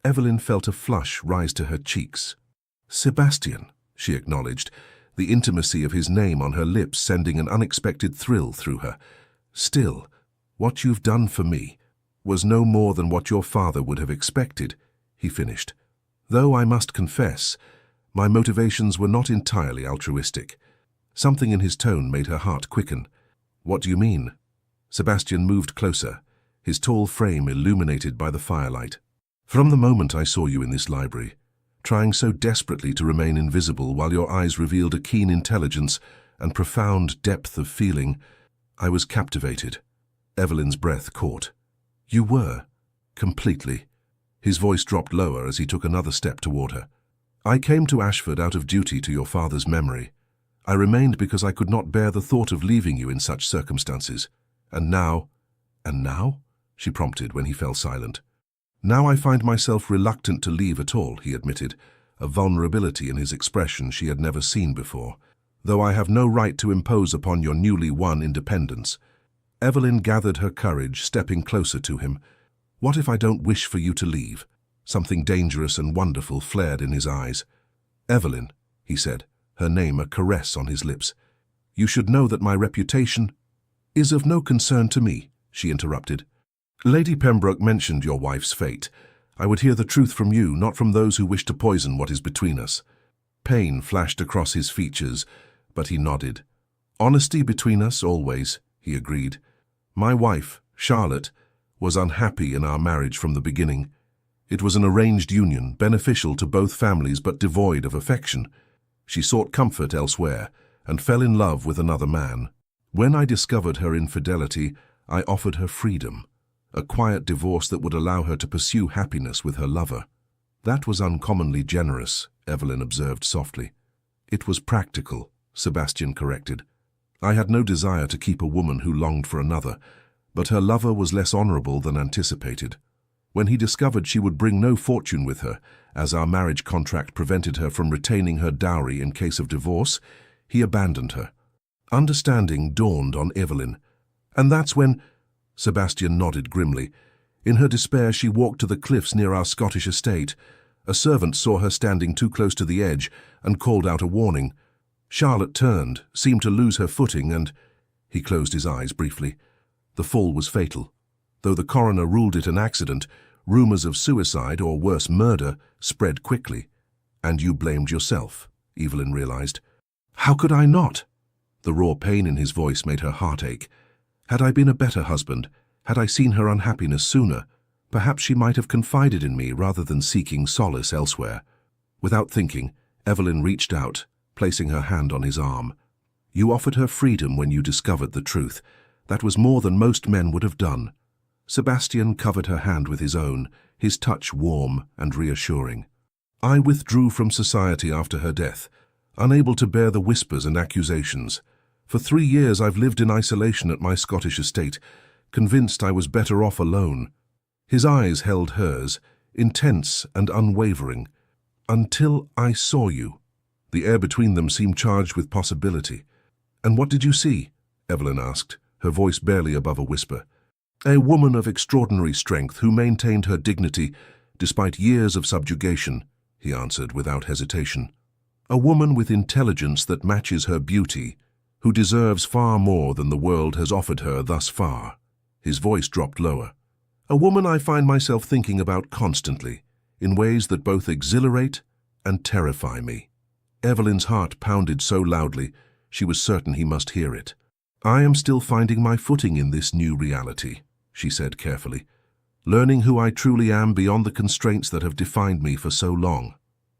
Evelyn felt a flush rise to her cheeks. Sebastian, she acknowledged, the intimacy of his name on her lips sending an unexpected thrill through her. Still, what you've done for me was no more than what your father would have expected, he finished. Though I must confess, my motivations were not entirely altruistic. Something in his tone made her heart quicken. What do you mean? Sebastian moved closer, his tall frame illuminated by the firelight. From the moment I saw you in this library, trying so desperately to remain invisible while your eyes revealed a keen intelligence and profound depth of feeling, I was captivated. Evelyn's breath caught. You were. Completely. His voice dropped lower as he took another step toward her. I came to Ashford out of duty to your father's memory. I remained because I could not bear the thought of leaving you in such circumstances. And now? And now? She prompted when he fell silent. Now I find myself reluctant to leave at all, he admitted, a vulnerability in his expression she had never seen before. Though I have no right to impose upon your newly won independence. Evelyn gathered her courage, stepping closer to him. What if I don't wish for you to leave? Something dangerous and wonderful flared in his eyes. Evelyn, he said, her name a caress on his lips. You should know that my reputation is of no concern to me, she interrupted. Lady Pembroke mentioned your wife's fate. I would hear the truth from you, not from those who wish to poison what is between us. Pain flashed across his features, but he nodded. Honesty between us, always, he agreed. My wife, Charlotte, was unhappy in our marriage from the beginning. It was an arranged union, beneficial to both families but devoid of affection. She sought comfort elsewhere and fell in love with another man. When I discovered her infidelity, I offered her freedom, a quiet divorce that would allow her to pursue happiness with her lover. That was uncommonly generous, Evelyn observed softly. It was practical, Sebastian corrected. I had no desire to keep a woman who longed for another, but her lover was less honorable than anticipated. When he discovered she would bring no fortune with her, as our marriage contract prevented her from retaining her dowry in case of divorce, he abandoned her. Understanding dawned on Evelyn. And that's when... Sebastian nodded grimly. In her despair, she walked to the cliffs near our Scottish estate. A servant saw her standing too close to the edge and called out a warning. Charlotte turned, seemed to lose her footing, and... He closed his eyes briefly. The fall was fatal. Though the coroner ruled it an accident, rumors of suicide or worse murder spread quickly. And you blamed yourself, Evelyn realized. How could I not? The raw pain in his voice made her heart ache. Had I been a better husband, had I seen her unhappiness sooner, perhaps she might have confided in me rather than seeking solace elsewhere. Without thinking, Evelyn reached out, placing her hand on his arm. You offered her freedom when you discovered the truth. That was more than most men would have done. Sebastian covered her hand with his own, his touch warm and reassuring. I withdrew from society after her death, unable to bear the whispers and accusations. For 3 years I've lived in isolation at my Scottish estate, convinced I was better off alone. His eyes held hers, intense and unwavering. Until I saw you. The air between them seemed charged with possibility. And what did you see? Evelyn asked, her voice barely above a whisper. A woman of extraordinary strength who maintained her dignity despite years of subjugation, he answered without hesitation. A woman with intelligence that matches her beauty, who deserves far more than the world has offered her thus far. His voice dropped lower. A woman I find myself thinking about constantly, in ways that both exhilarate and terrify me. Evelyn's heart pounded so loudly, she was certain he must hear it. I am still finding my footing in this new reality, she said carefully, learning who I truly am beyond the constraints that have defined me for so long.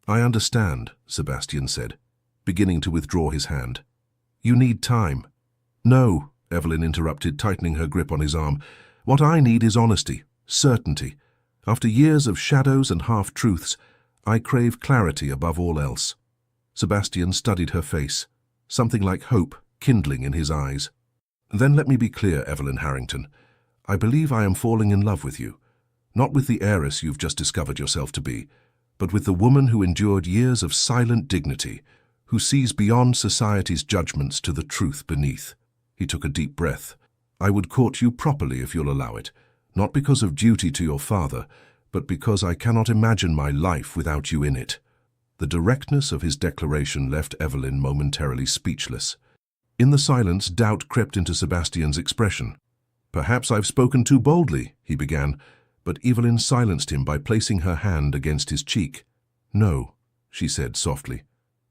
I understand, Sebastian said, beginning to withdraw his hand. You need time. No, Evelyn interrupted, tightening her grip on his arm. What I need is honesty, certainty. After years of shadows and half-truths, I crave clarity above all else. Sebastian studied her face, something like hope kindling in his eyes. Then let me be clear, Evelyn Harrington. I believe I am falling in love with you, not with the heiress you've just discovered yourself to be, but with the woman who endured years of silent dignity, who sees beyond society's judgments to the truth beneath. He took a deep breath. I would court you properly if you'll allow it, not because of duty to your father, but because I cannot imagine my life without you in it. The directness of his declaration left Evelyn momentarily speechless. In the silence, doubt crept into Sebastian's expression. Perhaps I've spoken too boldly, he began, but Evelyn silenced him by placing her hand against his cheek. No, she said softly.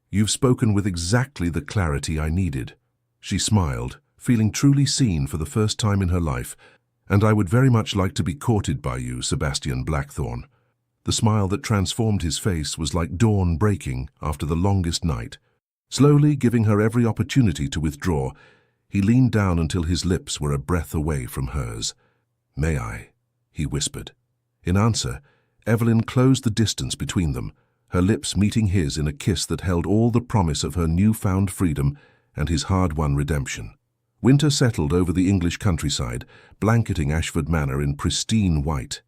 You've spoken with exactly the clarity I needed. She smiled, feeling truly seen for the first time in her life, and I would very much like to be courted by you, Sebastian Blackthorne. The smile that transformed his face was like dawn breaking after the longest night. Slowly, giving her every opportunity to withdraw, he leaned down until his lips were a breath away from hers. May I? He whispered. In answer, Evelyn closed the distance between them, her lips meeting his in a kiss that held all the promise of her newfound freedom and his hard-won redemption. Winter settled over the English countryside, blanketing Ashford Manor in pristine white.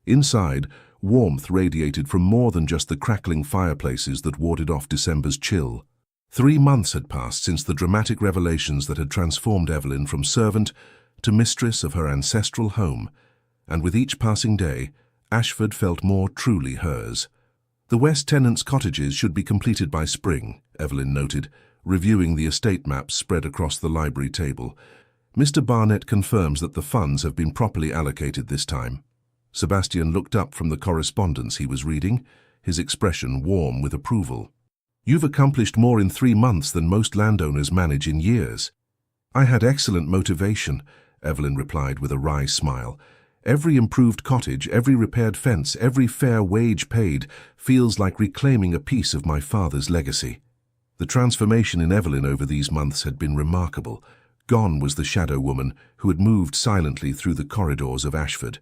Inside, warmth radiated from more than just the crackling fireplaces that warded off December's chill. 3 months had passed since the dramatic revelations that had transformed Evelyn from servant to mistress of her ancestral home, and with each passing day, Ashford felt more truly hers. The West tenants' cottages should be completed by spring, Evelyn noted, reviewing the estate maps spread across the library table. Mr. Barnett confirms that the funds have been properly allocated this time. Sebastian looked up from the correspondence he was reading, his expression warm with approval. You've accomplished more in 3 months than most landowners manage in years. I had excellent motivation, Evelyn replied with a wry smile. Every improved cottage, every repaired fence, every fair wage paid feels like reclaiming a piece of my father's legacy. The transformation in Evelyn over these months had been remarkable. Gone was the shadow woman who had moved silently through the corridors of Ashford.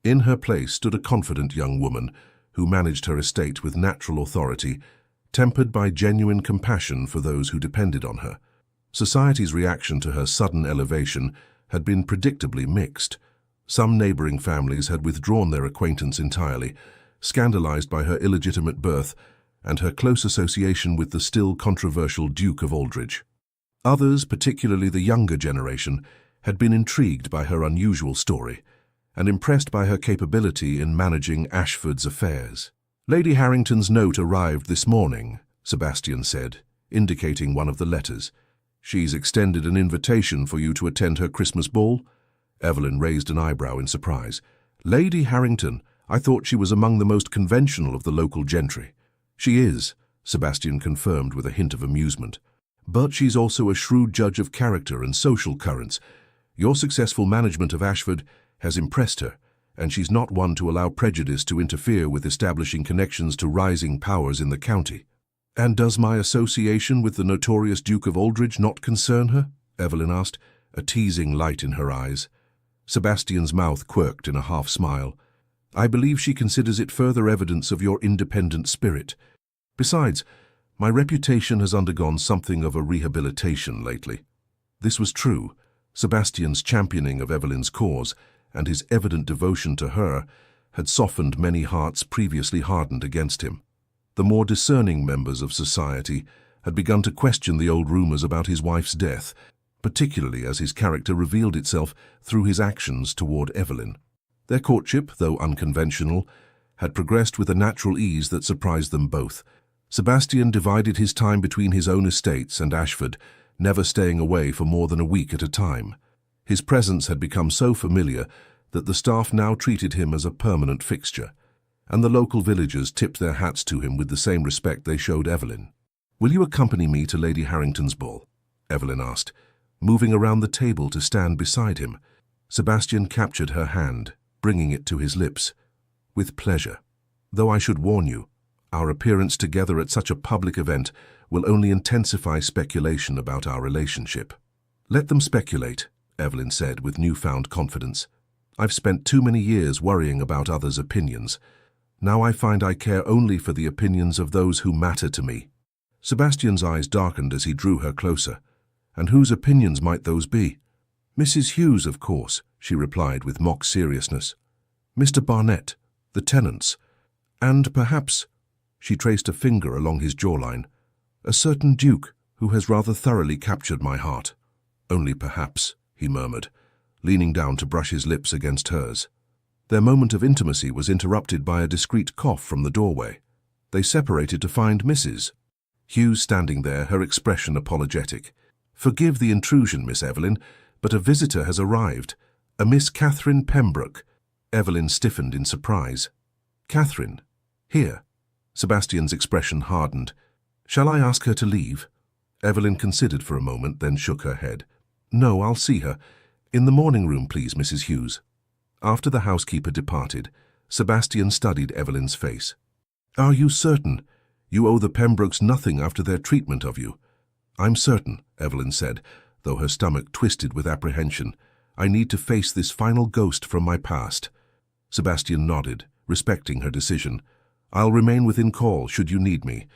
In her place stood a confident young woman who managed her estate with natural authority, tempered by genuine compassion for those who depended on her. Society's reaction to her sudden elevation had been predictably mixed. Some neighboring families had withdrawn their acquaintance entirely, scandalized by her illegitimate birth and her close association with the still controversial Duke of Aldridge. Others, particularly the younger generation, had been intrigued by her unusual story and impressed by her capability in managing Ashford's affairs. Lady Harrington's note arrived this morning, Sebastian said, indicating one of the letters. She's extended an invitation for you to attend her Christmas ball. Evelyn raised an eyebrow in surprise. Lady Harrington, I thought she was among the most conventional of the local gentry. She is, Sebastian confirmed with a hint of amusement. But she's also a shrewd judge of character and social currents. Your successful management of Ashford has impressed her, and she's not one to allow prejudice to interfere with establishing connections to rising powers in the county. And does my association with the notorious Duke of Aldridge not concern her? Evelyn asked, a teasing light in her eyes. Sebastian's mouth quirked in a half-smile. I believe she considers it further evidence of your independent spirit. Besides, my reputation has undergone something of a rehabilitation lately. This was true. Sebastian's championing of Evelyn's cause and his evident devotion to her had softened many hearts previously hardened against him. The more discerning members of society had begun to question the old rumors about his wife's death, particularly as his character revealed itself through his actions toward Evelyn. Their courtship, though unconventional, had progressed with a natural ease that surprised them both. Sebastian divided his time between his own estates and Ashford, never staying away for more than a week at a time. His presence had become so familiar that the staff now treated him as a permanent fixture, and the local villagers tipped their hats to him with the same respect they showed Evelyn. Will you accompany me to Lady Harrington's ball? Evelyn asked, moving around the table to stand beside him. Sebastian captured her hand, bringing it to his lips. With pleasure. Though I should warn you, our appearance together at such a public event will only intensify speculation about our relationship. Let them speculate, Evelyn said with newfound confidence. I've spent too many years worrying about others' opinions. Now I find I care only for the opinions of those who matter to me. Sebastian's eyes darkened as he drew her closer. And whose opinions might those be? Mrs. Hughes, of course, she replied with mock seriousness. Mr. Barnett, the tenants, and perhaps, she traced a finger along his jawline, a certain duke who has rather thoroughly captured my heart. Only perhaps, he murmured, leaning down to brush his lips against hers. Their moment of intimacy was interrupted by a discreet cough from the doorway. They separated to find Mrs. Hughes standing there, her expression apologetic. Forgive the intrusion, Miss Evelyn, but a visitor has arrived. A Miss Catherine Pembroke. Evelyn stiffened in surprise. Catherine? Here. Sebastian's expression hardened. Shall I ask her to leave? Evelyn considered for a moment, then shook her head. No, I'll see her. In the morning room, please, Mrs. Hughes. After the housekeeper departed, Sebastian studied Evelyn's face. Are you certain? You owe the Pembrokes nothing after their treatment of you. I'm certain, Evelyn said, though her stomach twisted with apprehension. I need to face this final ghost from my past. Sebastian nodded, respecting her decision. I'll remain within call should you need me.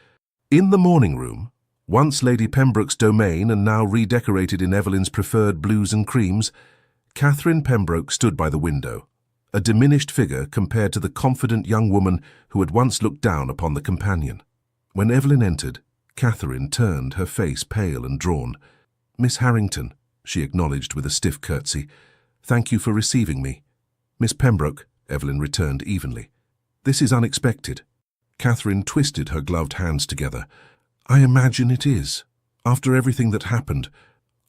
In the morning room, once Lady Pembroke's domain and now redecorated in Evelyn's preferred blues and creams, Catherine Pembroke stood by the window, a diminished figure compared to the confident young woman who had once looked down upon the companion. When Evelyn entered, Catherine turned, her face pale and drawn. Miss Harrington, she acknowledged with a stiff curtsy. Thank you for receiving me. Miss Pembroke, Evelyn returned evenly. This is unexpected. Catherine twisted her gloved hands together. I imagine it is. After everything that happened,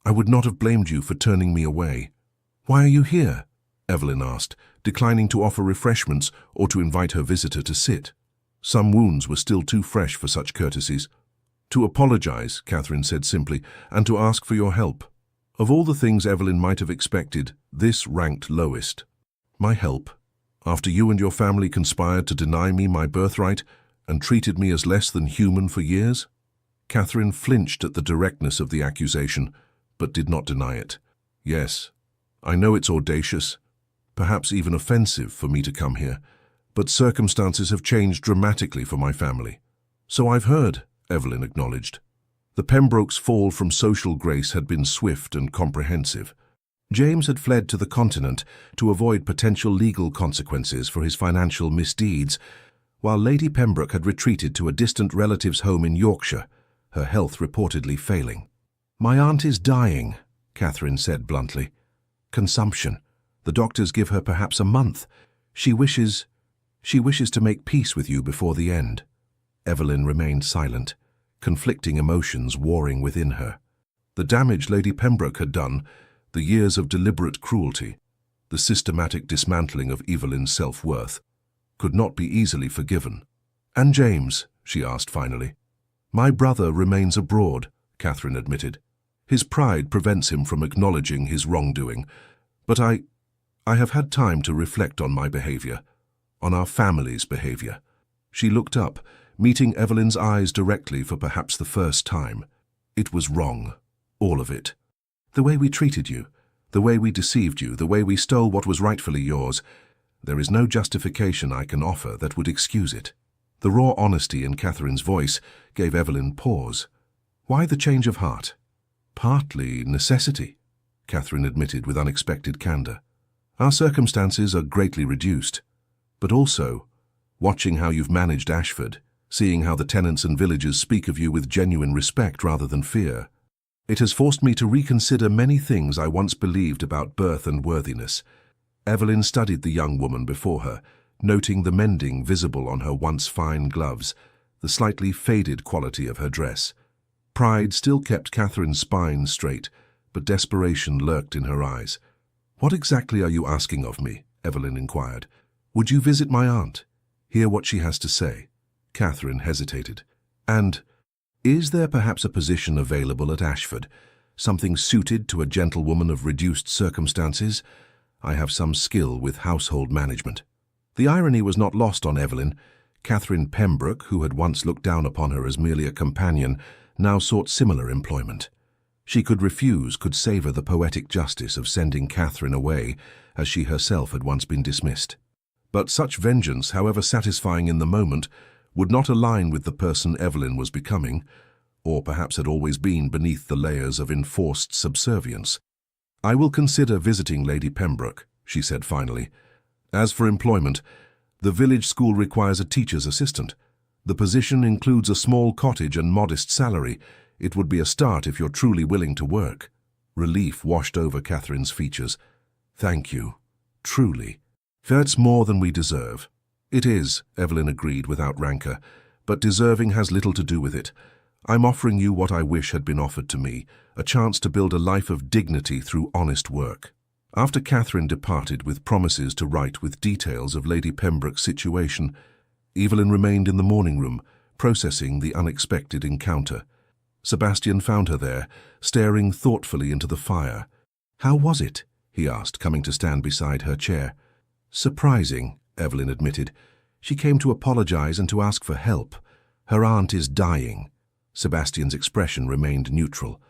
I would not have blamed you for turning me away. Why are you here? Evelyn asked, declining to offer refreshments or to invite her visitor to sit. Some wounds were still too fresh for such courtesies. To apologize, Catherine said simply, and to ask for your help. Of all the things Evelyn might have expected, this ranked lowest. My help? After you and your family conspired to deny me my birthright and treated me as less than human for years? Catherine flinched at the directness of the accusation, but did not deny it. Yes, I know it's audacious, perhaps even offensive for me to come here, but circumstances have changed dramatically for my family. So I've heard, Evelyn acknowledged. The Pembrokes' fall from social grace had been swift and comprehensive. James had fled to the continent to avoid potential legal consequences for his financial misdeeds, while Lady Pembroke had retreated to a distant relative's home in Yorkshire, her health reportedly failing. My aunt is dying, Catherine said bluntly. Consumption. The doctors give her perhaps a month. She wishes to make peace with you before the end. Evelyn remained silent, conflicting emotions warring within her. The damage Lady Pembroke had done, the years of deliberate cruelty, The systematic dismantling of Evelyn's self-worth could not be easily forgiven. "And James?" she asked finally. "My brother remains abroad," Catherine admitted. "His pride prevents him from acknowledging his wrongdoing. But I have had time to reflect on my behavior, on our family's behavior." She looked up, meeting Evelyn's eyes directly for perhaps the first time. "It was wrong. All of it. The way we treated you, the way we deceived you, the way we stole what was rightfully yours. There is no justification I can offer that would excuse it." The raw honesty in Catherine's voice gave Evelyn pause. "Why the change of heart?" "Partly necessity," Catherine admitted with unexpected candor. "Our circumstances are greatly reduced. But also, watching how you've managed Ashford, seeing how the tenants and villagers speak of you with genuine respect rather than fear, it has forced me to reconsider many things I once believed about birth and worthiness." Evelyn studied the young woman before her, noting the mending visible on her once fine gloves, the slightly faded quality of her dress. Pride still kept Catherine's spine straight, but desperation lurked in her eyes. "What exactly are you asking of me?" Evelyn inquired. "Would you visit my aunt? Hear what she has to say?" Catherine hesitated. "And is there perhaps a position available at Ashford, something suited to a gentlewoman of reduced circumstances? I have some skill with household management." The irony was not lost on Evelyn. Catherine Pembroke, who had once looked down upon her as merely a companion, now sought similar employment. She could refuse, could savor the poetic justice of sending Catherine away, as she herself had once been dismissed. But such vengeance, however satisfying in the moment, would not align with the person Evelyn was becoming, or perhaps had always been beneath the layers of enforced subservience. "I will consider visiting Lady Pembroke," she said finally. "As for employment, the village school requires a teacher's assistant. The position includes a small cottage and modest salary. It would be a start if you're truly willing to work." Relief washed over Catherine's features. "Thank you. Truly. That's more than we deserve." "It is," Evelyn agreed without rancor, "but deserving has little to do with it. I'm offering you what I wish had been offered to me, a chance to build a life of dignity through honest work." After Catherine departed with promises to write with details of Lady Pembroke's situation, Evelyn remained in the morning room, processing the unexpected encounter. Sebastian found her there, staring thoughtfully into the fire. "How was it?" he asked, coming to stand beside her chair. "Surprising," Evelyn admitted. "She came to apologize and to ask for help. Her aunt is dying." Sebastian's expression remained neutral.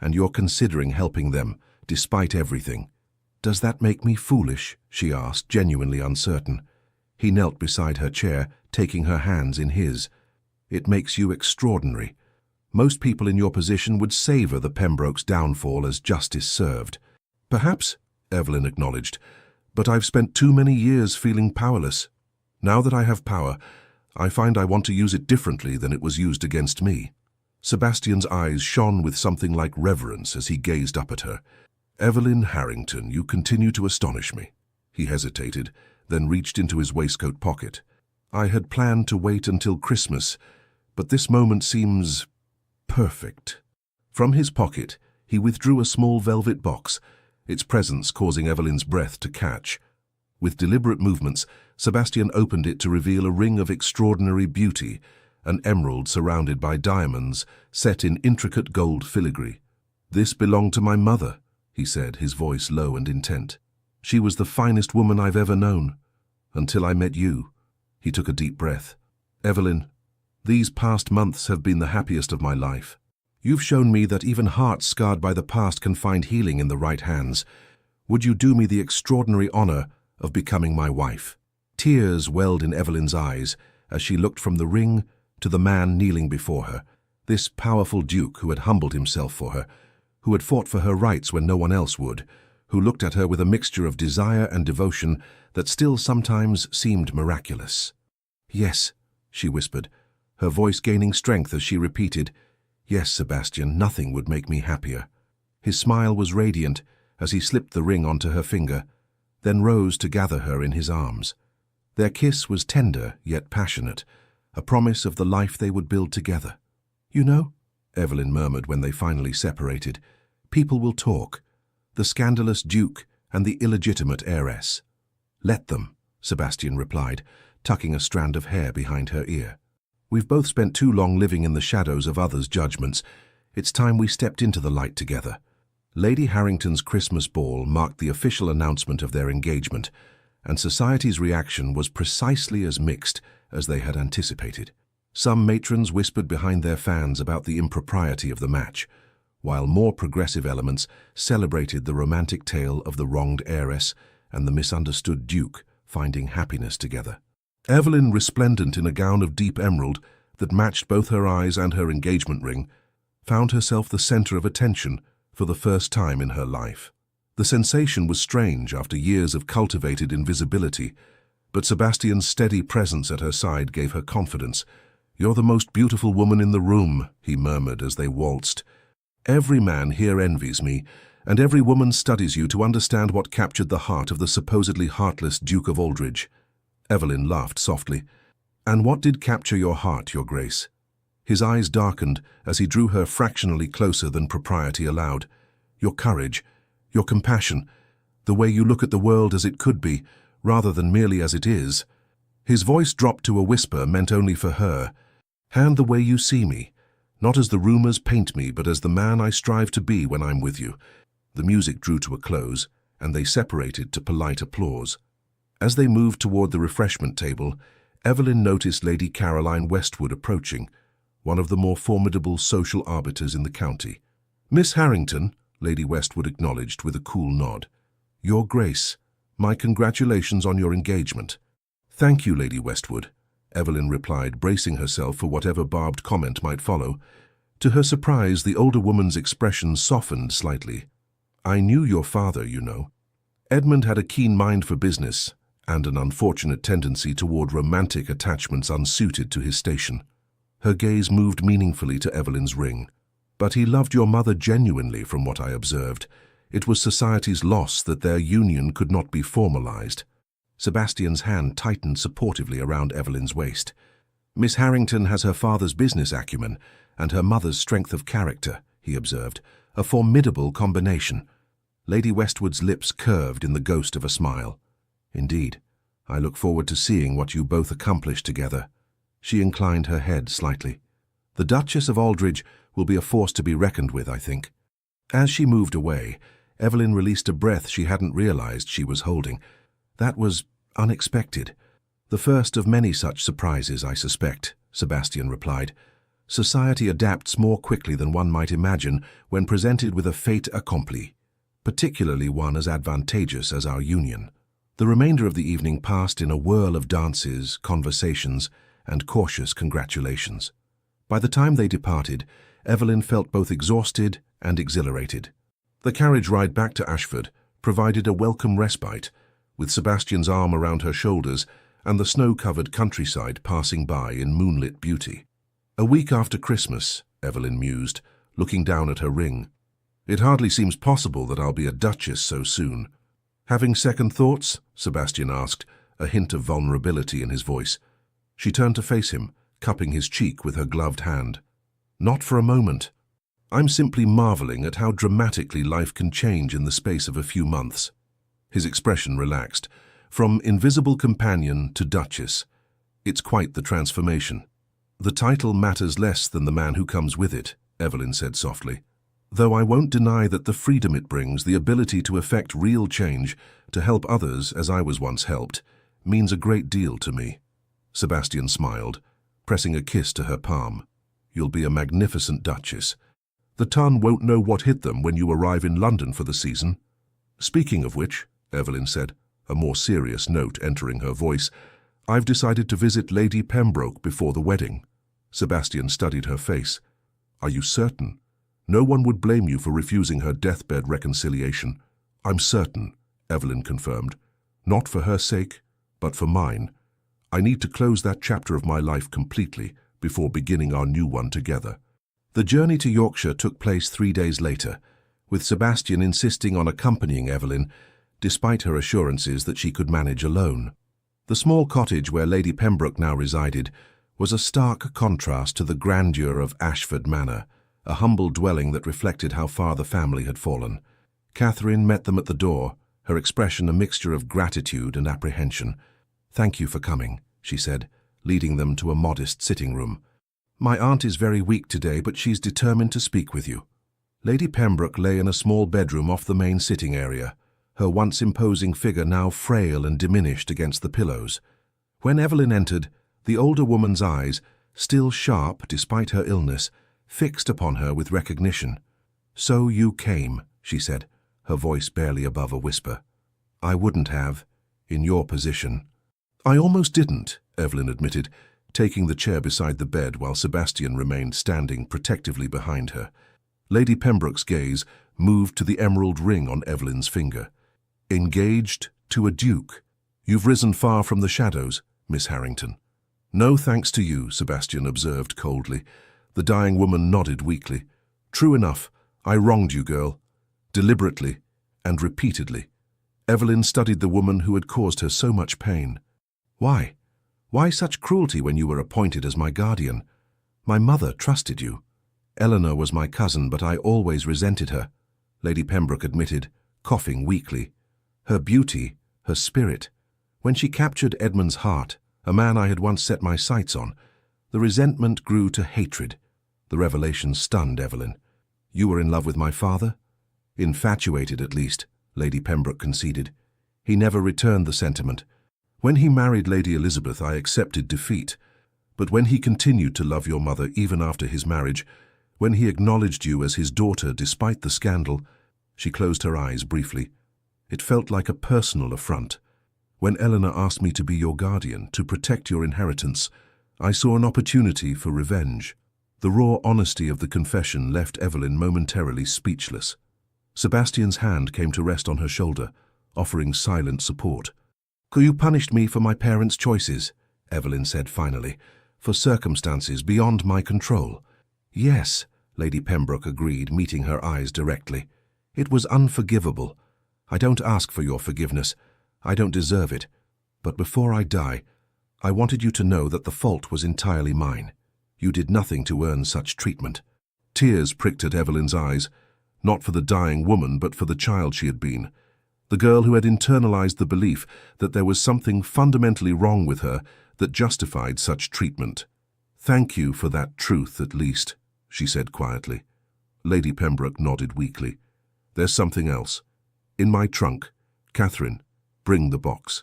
"And you're considering helping them, despite everything." "Does that make me foolish?" she asked, genuinely uncertain. He knelt beside her chair, taking her hands in his. "It makes you extraordinary. Most people in your position would savor the Pembrokes' downfall as justice served." "Perhaps," Evelyn acknowledged, "but I've spent too many years feeling powerless. Now that I have power, I find I want to use it differently than it was used against me." Sebastian's eyes shone with something like reverence as he gazed up at her. "Evelyn Harrington, you continue to astonish me." He hesitated, then reached into his waistcoat pocket. "I had planned to wait until Christmas, but this moment seems perfect." From his pocket, he withdrew a small velvet box, its presence causing Evelyn's breath to catch. With deliberate movements, Sebastian opened it to reveal a ring of extraordinary beauty, an emerald surrounded by diamonds, set in intricate gold filigree. "This belonged to my mother," he said, his voice low and intent. "She was the finest woman I've ever known. Until I met you." He took a deep breath. "Evelyn, these past months have been the happiest of my life. You've shown me that even hearts scarred by the past can find healing in the right hands. Would you do me the extraordinary honor of becoming my wife?" Tears welled in Evelyn's eyes as she looked from the ring to the man kneeling before her, this powerful duke who had humbled himself for her, who had fought for her rights when no one else would, who looked at her with a mixture of desire and devotion that still sometimes seemed miraculous. "Yes," she whispered, her voice gaining strength as she repeated, "Yes, Sebastian, nothing would make me happier." His smile was radiant as he slipped the ring onto her finger, then rose to gather her in his arms. Their kiss was tender yet passionate, a promise of the life they would build together. "You know," Evelyn murmured when they finally separated, "people will talk. The scandalous duke and the illegitimate heiress. "Let them," Sebastian replied, tucking a strand of hair behind her ear. "We've both spent too long living in the shadows of others' judgments. It's time we stepped into the light together." Lady Harrington's Christmas ball marked the official announcement of their engagement, and society's reaction was precisely as mixed as they had anticipated. Some matrons whispered behind their fans about the impropriety of the match, while more progressive elements celebrated the romantic tale of the wronged heiress and the misunderstood duke finding happiness together. Evelyn, resplendent in a gown of deep emerald that matched both her eyes and her engagement ring, found herself the center of attention for the first time in her life. The sensation was strange after years of cultivated invisibility, but Sebastian's steady presence at her side gave her confidence. "You're the most beautiful woman in the room," he murmured as they waltzed. "Every man here envies me, and every woman studies you to understand what captured the heart of the supposedly heartless Duke of Aldridge." Evelyn laughed softly. "And what did capture your heart, Your Grace?" His eyes darkened as he drew her fractionally closer than propriety allowed. "Your courage, your compassion, the way you look at the world as it could be, rather than merely as it is." His voice dropped to a whisper meant only for her. "And the way you see me, not as the rumors paint me, but as the man I strive to be when I'm with you." The music drew to a close, and they separated to polite applause. As they moved toward the refreshment table, Evelyn noticed Lady Caroline Westwood approaching, one of the more formidable social arbiters in the county. "Miss Harrington," Lady Westwood acknowledged with a cool nod. "Your Grace, my congratulations on your engagement." "Thank you, Lady Westwood," Evelyn replied, bracing herself for whatever barbed comment might follow. To her surprise, the older woman's expression softened slightly. "I knew your father, you know. Edmund had a keen mind for business and an unfortunate tendency toward romantic attachments unsuited to his station." Her gaze moved meaningfully to Evelyn's ring. "But he loved your mother genuinely, from what I observed. It was society's loss that their union could not be formalized." Sebastian's hand tightened supportively around Evelyn's waist. "Miss Harrington has her father's business acumen and her mother's strength of character," he observed. "A formidable combination." Lady Westwood's lips curved in the ghost of a smile. "Indeed, I look forward to seeing what you both accomplish together." She inclined her head slightly. "The Duchess of Aldridge will be a force to be reckoned with, I think." As she moved away, Evelyn released a breath she hadn't realized she was holding. "That was unexpected." "The first of many such surprises, I suspect," Sebastian replied. "Society adapts more quickly than one might imagine when presented with a fait accompli, particularly one as advantageous as our union." The remainder of the evening passed in a whirl of dances, conversations, and cautious congratulations. By the time they departed, Evelyn felt both exhausted and exhilarated. The carriage ride back to Ashford provided a welcome respite, with Sebastian's arm around her shoulders and the snow-covered countryside passing by in moonlit beauty. "A week after Christmas," Evelyn mused, looking down at her ring. "It hardly seems possible that I'll be a duchess so soon." "Having second thoughts?" Sebastian asked, a hint of vulnerability in his voice. She turned to face him, cupping his cheek with her gloved hand. "Not for a moment. I'm simply marveling at how dramatically life can change in the space of a few months." His expression relaxed. "From invisible companion to duchess. It's quite the transformation." "The title matters less than the man who comes with it," Evelyn said softly. "Though I won't deny that the freedom it brings, the ability to effect real change, to help others as I was once helped, means a great deal to me." Sebastian smiled, pressing a kiss to her palm. "You'll be a magnificent duchess. The ton won't know what hit them when you arrive in London for the season." "Speaking of which," Evelyn said, a more serious note entering her voice, "I've decided to visit Lady Pembroke before the wedding." Sebastian studied her face. "Are you certain? No one would blame you for refusing her deathbed reconciliation." "I'm certain," Evelyn confirmed. "Not for her sake, but for mine. I need to close that chapter of my life completely before beginning our new one together." The journey to Yorkshire took place 3 days later, with Sebastian insisting on accompanying Evelyn, despite her assurances that she could manage alone. The small cottage where Lady Pembroke now resided was a stark contrast to the grandeur of Ashford Manor, a humble dwelling that reflected how far the family had fallen. Catherine met them at the door, her expression a mixture of gratitude and apprehension. "Thank you for coming," she said, leading them to a modest sitting room. "My aunt is very weak today, but she's determined to speak with you." Lady Pembroke lay in a small bedroom off the main sitting area, her once imposing figure now frail and diminished against the pillows. When Evelyn entered, the older woman's eyes, still sharp despite her illness, fixed upon her with recognition. "So you came," she said, her voice barely above a whisper. "I wouldn't have, in your position." "I almost didn't," Evelyn admitted, taking the chair beside the bed while Sebastian remained standing protectively behind her. Lady Pembroke's gaze moved to the emerald ring on Evelyn's finger. "Engaged to a duke. You've risen far from the shadows, Miss Harrington." "No thanks to you," Sebastian observed coldly. The dying woman nodded weakly. "True enough, I wronged you, girl. Deliberately and repeatedly." Evelyn studied the woman who had caused her so much pain. "Why? Why such cruelty when you were appointed as my guardian? My mother trusted you." "Eleanor was my cousin, but I always resented her," Lady Pembroke admitted, coughing weakly. "Her beauty, her spirit. When she captured Edmund's heart, a man I had once set my sights on, the resentment grew to hatred." The revelation stunned Evelyn. "You were in love with my father?" "Infatuated, at least," Lady Pembroke conceded. "He never returned the sentiment. When he married Lady Elizabeth, I accepted defeat. But when he continued to love your mother even after his marriage, when he acknowledged you as his daughter despite the scandal," she closed her eyes briefly, "it felt like a personal affront. When Eleanor asked me to be your guardian, to protect your inheritance, I saw an opportunity for revenge." The raw honesty of the confession left Evelyn momentarily speechless. Sebastian's hand came to rest on her shoulder, offering silent support. "You punished me for my parents' choices," Evelyn said finally, "for circumstances beyond my control." "Yes," Lady Pembroke agreed, meeting her eyes directly. "It was unforgivable. I don't ask for your forgiveness. I don't deserve it. But before I die, I wanted you to know that the fault was entirely mine. You did nothing to earn such treatment." Tears pricked at Evelyn's eyes, not for the dying woman, but for the child she had been. The girl who had internalized the belief that there was something fundamentally wrong with her that justified such treatment. "Thank you for that truth, at least," she said quietly. Lady Pembroke nodded weakly. "There's something else. In my trunk. Catherine, bring the box."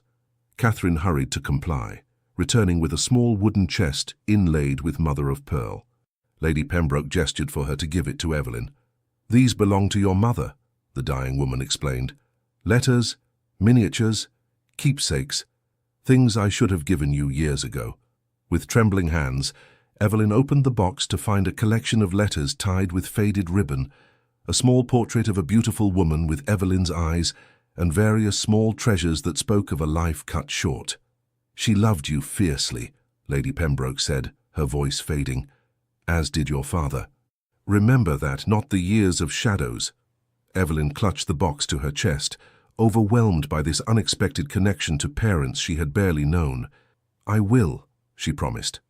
Catherine hurried to comply, returning with a small wooden chest inlaid with mother-of-pearl. Lady Pembroke gestured for her to give it to Evelyn. "These belong to your mother," the dying woman explained. "Letters, miniatures, keepsakes, things I should have given you years ago." With trembling hands, Evelyn opened the box to find a collection of letters tied with faded ribbon, a small portrait of a beautiful woman with Evelyn's eyes, and various small treasures that spoke of a life cut short. "She loved you fiercely," Lady Pembroke said, her voice fading, "as did your father. Remember that, not the years of shadows." Evelyn clutched the box to her chest, overwhelmed by this unexpected connection to parents she had barely known. "I will," she promised.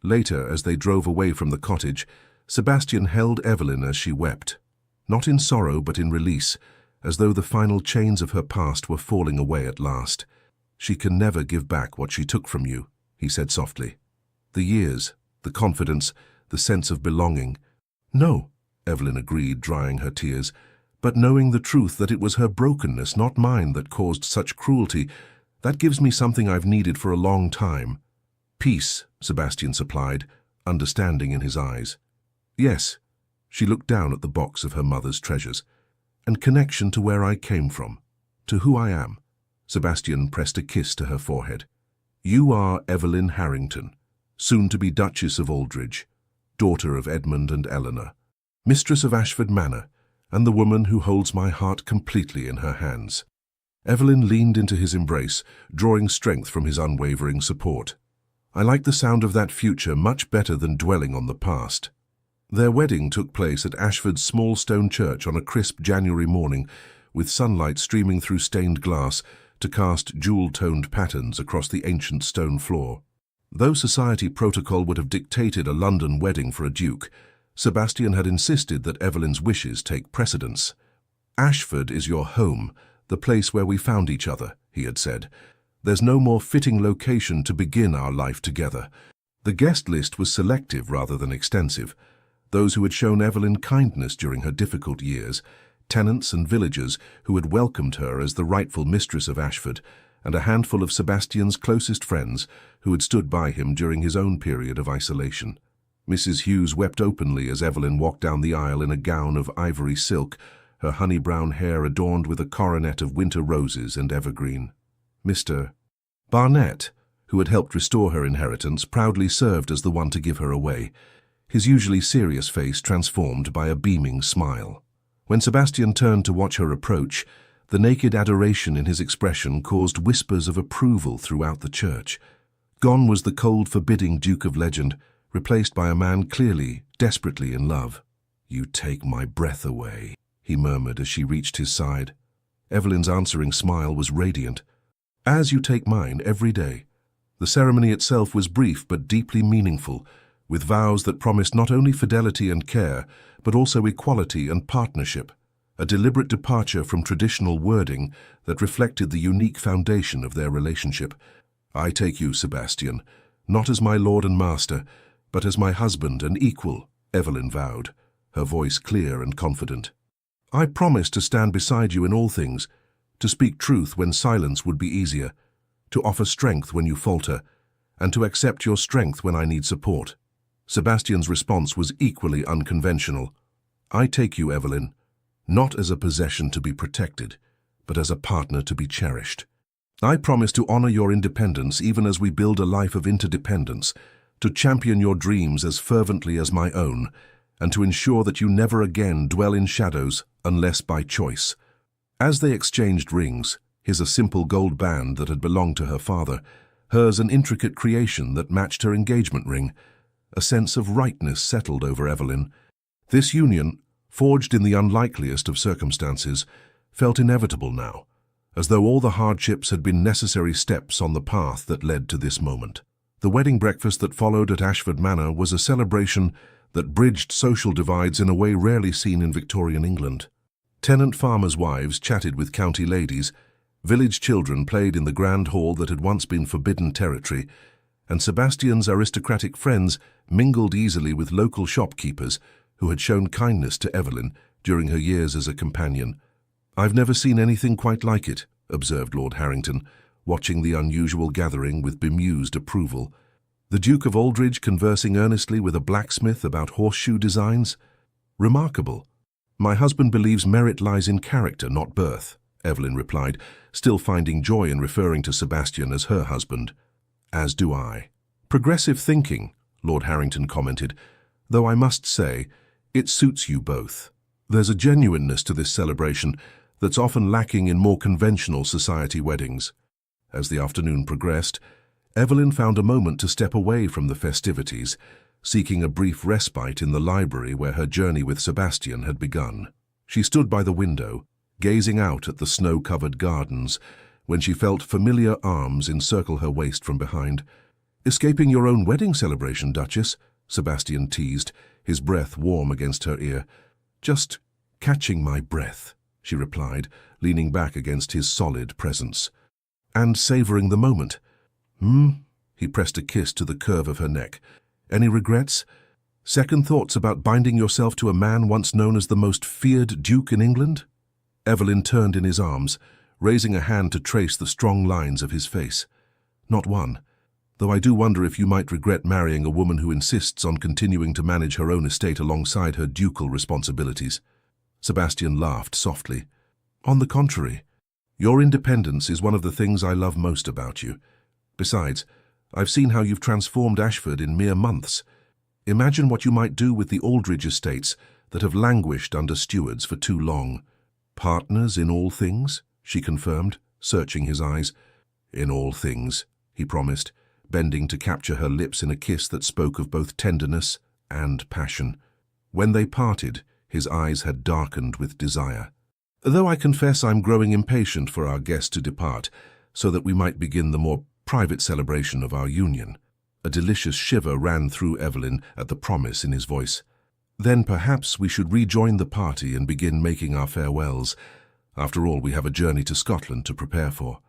Later, as they drove away from the cottage, Sebastian held Evelyn as she wept, not in sorrow but in release, as though the final chains of her past were falling away at last. "She can never give back what she took from you," he said softly. "The years, the confidence, the sense of belonging." "No," Evelyn agreed, drying her tears, "but knowing the truth that it was her brokenness, not mine, that caused such cruelty, that gives me something I've needed for a long time." "Peace," Sebastian supplied, understanding in his eyes. "Yes," she looked down at the box of her mother's treasures. "And connection to where I came from, to who I am." Sebastian pressed a kiss to her forehead. "You are Evelyn Harrington, soon to be Duchess of Aldridge, daughter of Edmund and Eleanor, mistress of Ashford Manor, and the woman who holds my heart completely in her hands." Evelyn leaned into his embrace, drawing strength from his unwavering support. "I like the sound of that future much better than dwelling on the past." Their wedding took place at Ashford's small stone church on a crisp January morning, with sunlight streaming through stained glass to cast jewel-toned patterns across the ancient stone floor. Though society protocol would have dictated a London wedding for a duke, Sebastian had insisted that Evelyn's wishes take precedence. "Ashford is your home," "The place where we found each other," he had said. "There's no more fitting location to begin our life together." The guest list was selective rather than extensive. Those who had shown Evelyn kindness during her difficult years, tenants and villagers who had welcomed her as the rightful mistress of Ashford, and a handful of Sebastian's closest friends who had stood by him during his own period of isolation. Mrs. Hughes wept openly as Evelyn walked down the aisle in a gown of ivory silk, her honey-brown hair adorned with a coronet of winter roses and evergreen. Mr. Barnett, who had helped restore her inheritance, proudly served as the one to give her away, his usually serious face transformed by a beaming smile. When Sebastian turned to watch her approach, the naked adoration in his expression caused whispers of approval throughout the church. Gone was the cold, forbidding Duke of Legend, replaced by a man clearly, desperately in love. "You take my breath away," he murmured as she reached his side. Evelyn's answering smile was radiant. "As you take mine every day." The ceremony itself was brief but deeply meaningful, with vows that promised not only fidelity and care, but also equality and partnership, a deliberate departure from traditional wording that reflected the unique foundation of their relationship. "I take you, Sebastian, not as my lord and master, but as my husband and equal," Evelyn vowed, her voice clear and confident. "I promise to stand beside you in all things, to speak truth when silence would be easier, to offer strength when you falter, and to accept your strength when I need support." Sebastian's response was equally unconventional. "I take you, Evelyn, not as a possession to be protected, but as a partner to be cherished. I promise to honor your independence even as we build a life of interdependence, to champion your dreams as fervently as my own, and to ensure that you never again dwell in shadows unless by choice." As they exchanged rings, his a simple gold band that had belonged to her father, hers an intricate creation that matched her engagement ring, a sense of rightness settled over Evelyn. This union, forged in the unlikeliest of circumstances, felt inevitable now, as though all the hardships had been necessary steps on the path that led to this moment. The wedding breakfast that followed at Ashford Manor was a celebration that bridged social divides in a way rarely seen in Victorian England. Tenant farmers' wives chatted with county ladies, village children played in the grand hall that had once been forbidden territory, and Sebastian's aristocratic friends mingled easily with local shopkeepers who had shown kindness to Evelyn during her years as a companion. "I've never seen anything quite like it," observed Lord Harrington, watching the unusual gathering with bemused approval. "The Duke of Aldridge conversing earnestly with a blacksmith about horseshoe designs? Remarkable." "My husband believes merit lies in character, not birth," Evelyn replied, still finding joy in referring to Sebastian as her husband. "As do I." "Progressive thinking," Lord Harrington commented, "though I must say, it suits you both. There's a genuineness to this celebration that's often lacking in more conventional society weddings." As the afternoon progressed, Evelyn found a moment to step away from the festivities, seeking a brief respite in the library where her journey with Sebastian had begun. She stood by the window, gazing out at the snow-covered gardens, when she felt familiar arms encircle her waist from behind. "Escaping your own wedding celebration, Duchess?" Sebastian teased, his breath warm against her ear. "Just catching my breath," she replied, leaning back against his solid presence. "And savoring the moment." He pressed a kiss to the curve of her neck. "Any regrets? Second thoughts about binding yourself to a man once known as the most feared duke in England?" Evelyn turned in his arms, raising a hand to trace the strong lines of his face. "Not one, though I do wonder if you might regret marrying a woman who insists on continuing to manage her own estate alongside her ducal responsibilities." Sebastian laughed softly. "On the contrary, your independence is one of the things I love most about you. Besides, I've seen how you've transformed Ashford in mere months. Imagine what you might do with the Aldridge estates that have languished under stewards for too long." "Partners in all things?" she confirmed, searching his eyes. "In all things," he promised, bending to capture her lips in a kiss that spoke of both tenderness and passion. When they parted, his eyes had darkened with desire. "Though I confess I'm growing impatient for our guest to depart, so that we might begin the more private celebration of our union." A delicious shiver ran through Evelyn at the promise in his voice. "Then perhaps we should rejoin the party and begin making our farewells. After all, we have a journey to Scotland to prepare for.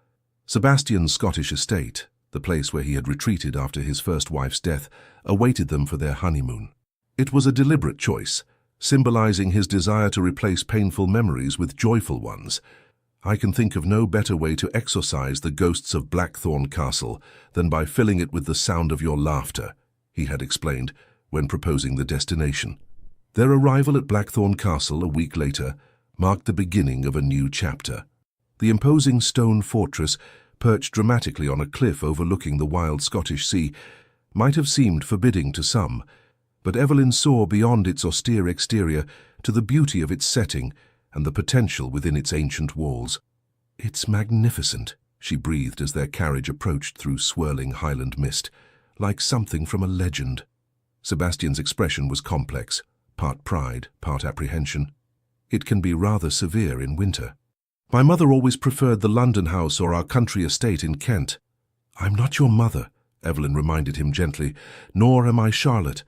Sebastian's Scottish estate, the place where he had retreated after his first wife's death, awaited them for their honeymoon. It was a deliberate choice, symbolizing his desire to replace painful memories with joyful ones. I can think of no better way to exorcise the ghosts of Blackthorn Castle than by filling it with the sound of your laughter, he had explained when proposing the destination. Their arrival at Blackthorn Castle a week later marked the beginning of a new chapter. The imposing stone fortress, perched dramatically on a cliff overlooking the wild Scottish sea, might have seemed forbidding to some, but Evelyn saw beyond its austere exterior to the beauty of its setting and the potential within its ancient walls. "It's magnificent," she breathed as their carriage approached through swirling Highland mist, like something from a legend. Sebastian's expression was complex, part pride, part apprehension. "It can be rather severe in winter. My mother always preferred the London house or our country estate in Kent." "I'm not your mother," Evelyn reminded him gently, "nor am I Charlotte.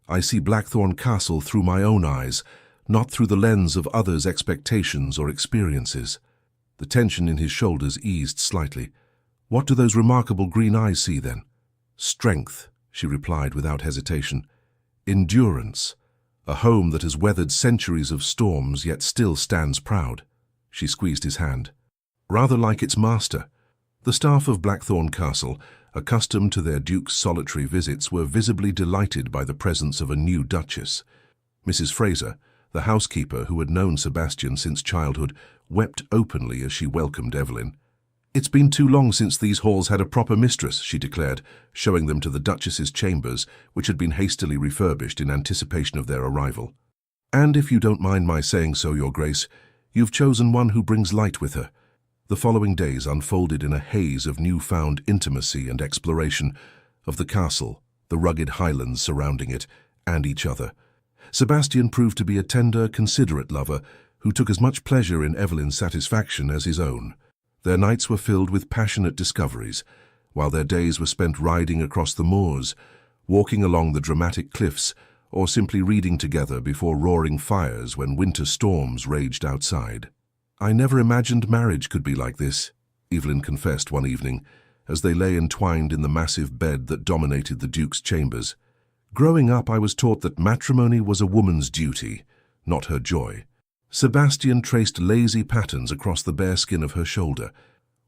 I see Blackthorn Castle through my own eyes, not through the lens of others' expectations or experiences." The tension in his shoulders eased slightly. "What do those remarkable green eyes see, then?" "Strength," she replied without hesitation. "Endurance. A home that has weathered centuries of storms yet still stands proud." She squeezed his hand. "Rather like its master." The staff of Blackthorn Castle, accustomed to their duke's solitary visits, were visibly delighted by the presence of a new duchess. Mrs. Fraser, the housekeeper who had known Sebastian since childhood, wept openly as she welcomed Evelyn. "It's been too long since these halls had a proper mistress," she declared, showing them to the Duchess's chambers, which had been hastily refurbished in anticipation of their arrival. "And if you don't mind my saying so, Your Grace, you've chosen one who brings light with her." The following days unfolded in a haze of newfound intimacy and exploration of the castle, the rugged highlands surrounding it, and each other. Sebastian proved to be a tender, considerate lover who took as much pleasure in Evelyn's satisfaction as his own. Their nights were filled with passionate discoveries, while their days were spent riding across the moors, walking along the dramatic cliffs, or simply reading together before roaring fires when winter storms raged outside. "I never imagined marriage could be like this," Evelyn confessed one evening, as they lay entwined in the massive bed that dominated the Duke's chambers. "Growing up, I was taught that matrimony was a woman's duty, not her joy." Sebastian traced lazy patterns across the bare skin of her shoulder.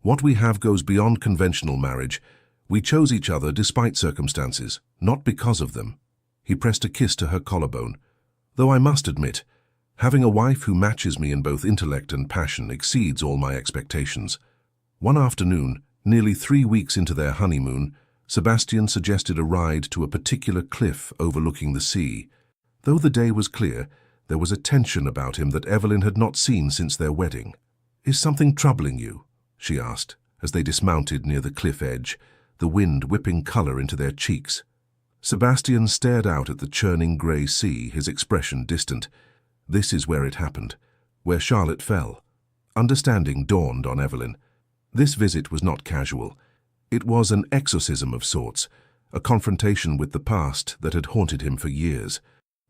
"What we have goes beyond conventional marriage. We chose each other despite circumstances, not because of them." He pressed a kiss to her collarbone. "Though I must admit, having a wife who matches me in both intellect and passion exceeds all my expectations." One afternoon, nearly 3 weeks into their honeymoon, Sebastian suggested a ride to a particular cliff overlooking the sea. Though the day was clear, there was a tension about him that Evelyn had not seen since their wedding. "Is something troubling you?" she asked, as they dismounted near the cliff edge, the wind whipping color into their cheeks. Sebastian stared out at the churning grey sea, his expression distant. This is where it happened, where Charlotte fell. Understanding dawned on Evelyn. This visit was not casual. It was an exorcism of sorts, a confrontation with the past that had haunted him for years.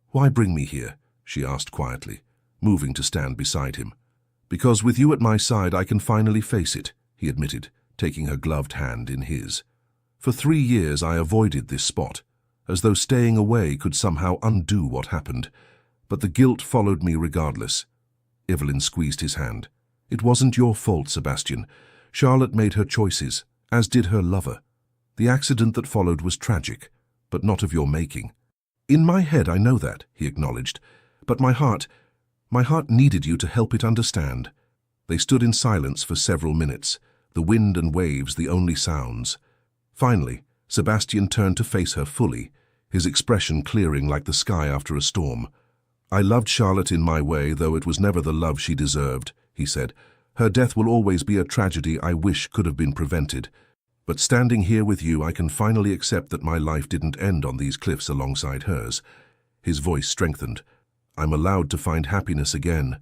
"Why bring me here?" she asked quietly, moving to stand beside him. "Because with you at my side I can finally face it," he admitted, taking her gloved hand in his. "For 3 years I avoided this spot, as though staying away could somehow undo what happened. But the guilt followed me regardless." Evelyn squeezed his hand. "It wasn't your fault, Sebastian. Charlotte made her choices, as did her lover. The accident that followed was tragic, but not of your making." "In my head I know that," he acknowledged. "But my heart needed you to help it understand." They stood in silence for several minutes, the wind and waves the only sounds. Finally, Sebastian turned to face her fully, his expression clearing like the sky after a storm. "I loved Charlotte in my way, though it was never the love she deserved," he said. "Her death will always be a tragedy I wish could have been prevented. But standing here with you, I can finally accept that my life didn't end on these cliffs alongside hers." His voice strengthened. "I'm allowed to find happiness again,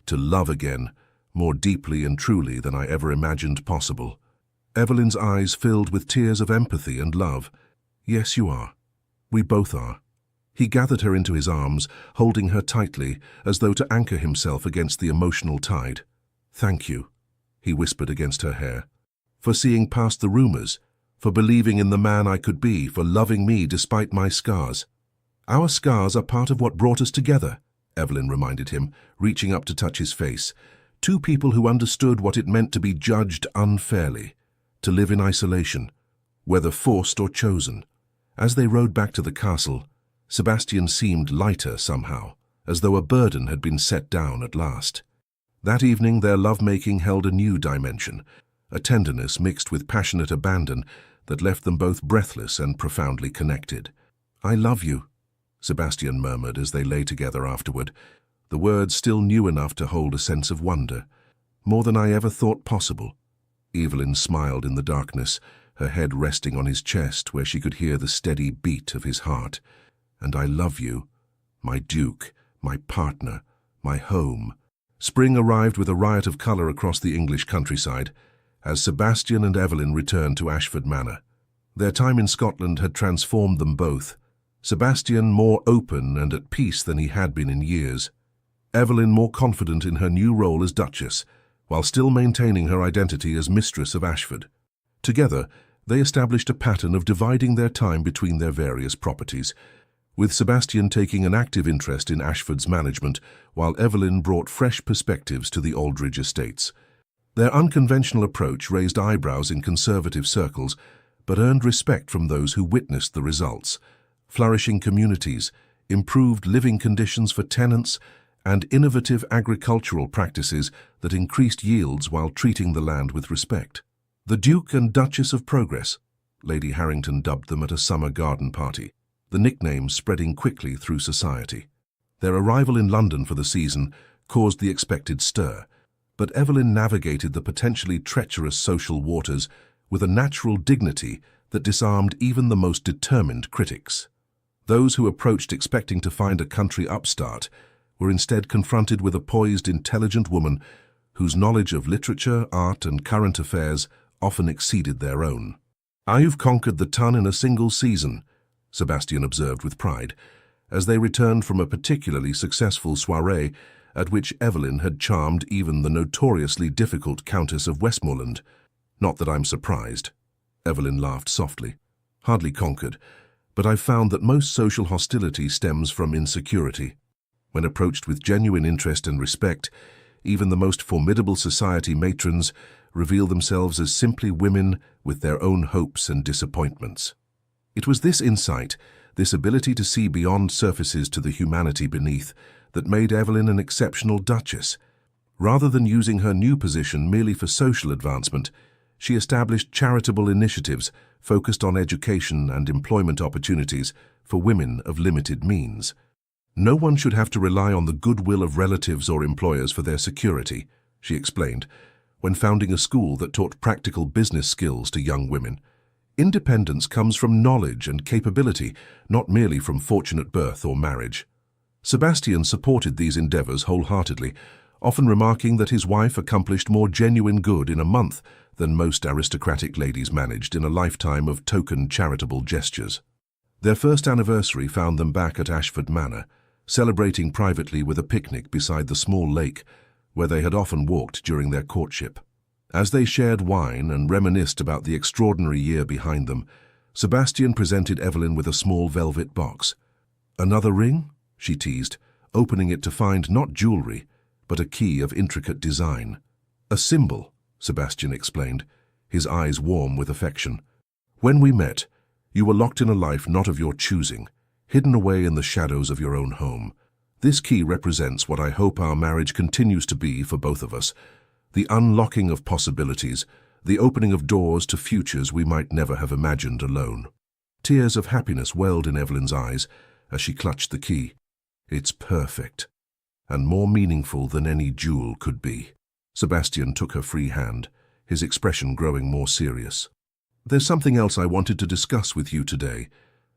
to love again, more deeply and truly than I ever imagined possible." Evelyn's eyes filled with tears of empathy and love. "Yes, you are. We both are." He gathered her into his arms, holding her tightly, as though to anchor himself against the emotional tide. "Thank you," he whispered against her hair, "for seeing past the rumors, for believing in the man I could be, for loving me despite my scars." "Our scars are part of what brought us together," Evelyn reminded him, reaching up to touch his face. Two people who understood what it meant to be judged unfairly, to live in isolation, whether forced or chosen. As they rode back to the castle, Sebastian seemed lighter somehow, as though a burden had been set down at last. That evening their lovemaking held a new dimension, a tenderness mixed with passionate abandon that left them both breathless and profoundly connected. "I love you," Sebastian murmured as they lay together afterward, the words still new enough to hold a sense of wonder. "More than I ever thought possible." Evelyn smiled in the darkness, her head resting on his chest where she could hear the steady beat of his heart. "And I love you, my Duke, my partner, my home." Spring arrived with a riot of colour across the English countryside, as Sebastian and Evelyn returned to Ashford Manor. Their time in Scotland had transformed them both, Sebastian more open and at peace than he had been in years, Evelyn more confident in her new role as Duchess, while still maintaining her identity as Mistress of Ashford. Together, they established a pattern of dividing their time between their various properties, with Sebastian taking an active interest in Ashford's management, while Evelyn brought fresh perspectives to the Aldridge estates. Their unconventional approach raised eyebrows in conservative circles, but earned respect from those who witnessed the results: flourishing communities, improved living conditions for tenants, and innovative agricultural practices that increased yields while treating the land with respect. The Duke and Duchess of Progress, Lady Harrington dubbed them at a summer garden party, the nickname spreading quickly through society. Their arrival in London for the season caused the expected stir, but Evelyn navigated the potentially treacherous social waters with a natural dignity that disarmed even the most determined critics. Those who approached expecting to find a country upstart were instead confronted with a poised, intelligent woman whose knowledge of literature, art, and current affairs often exceeded their own. "I've conquered the ton in a single season," Sebastian observed with pride, as they returned from a particularly successful soirée at which Evelyn had charmed even the notoriously difficult Countess of Westmoreland. "Not that I'm surprised," Evelyn laughed softly. "Hardly conquered, but I've found that most social hostility stems from insecurity. When approached with genuine interest and respect, even the most formidable society matrons reveal themselves as simply women with their own hopes and disappointments." It was this insight, this ability to see beyond surfaces to the humanity beneath, that made Evelyn an exceptional Duchess. Rather than using her new position merely for social advancement, she established charitable initiatives focused on education and employment opportunities for women of limited means. "No one should have to rely on the goodwill of relatives or employers for their security," she explained, when founding a school that taught practical business skills to young women. "Independence comes from knowledge and capability, not merely from fortunate birth or marriage." Sebastian supported these endeavors wholeheartedly, often remarking that his wife accomplished more genuine good in a month than most aristocratic ladies managed in a lifetime of token charitable gestures. Their first anniversary found them back at Ashford Manor, celebrating privately with a picnic beside the small lake where they had often walked during their courtship. As they shared wine and reminisced about the extraordinary year behind them, Sebastian presented Evelyn with a small velvet box. "Another ring?" she teased, opening it to find not jewelry, but a key of intricate design. "A symbol," Sebastian explained, his eyes warm with affection. "When we met, you were locked in a life not of your choosing, hidden away in the shadows of your own home. This key represents what I hope our marriage continues to be for both of us, the unlocking of possibilities, the opening of doors to futures we might never have imagined alone." Tears of happiness welled in Evelyn's eyes as she clutched the key. "It's perfect, and more meaningful than any jewel could be." Sebastian took her free hand, his expression growing more serious. "There's something else I wanted to discuss with you today,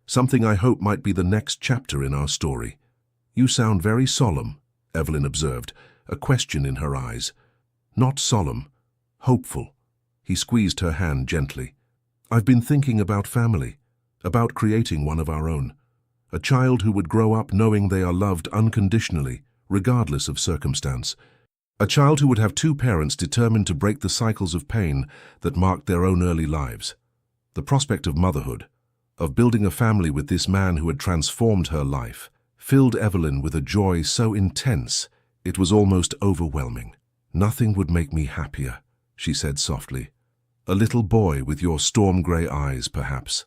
something I hope might be the next chapter in our story." "You sound very solemn," Evelyn observed, a question in her eyes. "Not solemn, hopeful." He squeezed her hand gently. "I've been thinking about family, about creating one of our own. A child who would grow up knowing they are loved unconditionally, regardless of circumstance. A child who would have two parents determined to break the cycles of pain that marked their own early lives. The prospect of motherhood, of building a family with this man who had transformed her life, filled Evelyn with a joy so intense it was almost overwhelming. "Nothing would make me happier," she said softly. "A little boy with your storm-grey eyes, perhaps,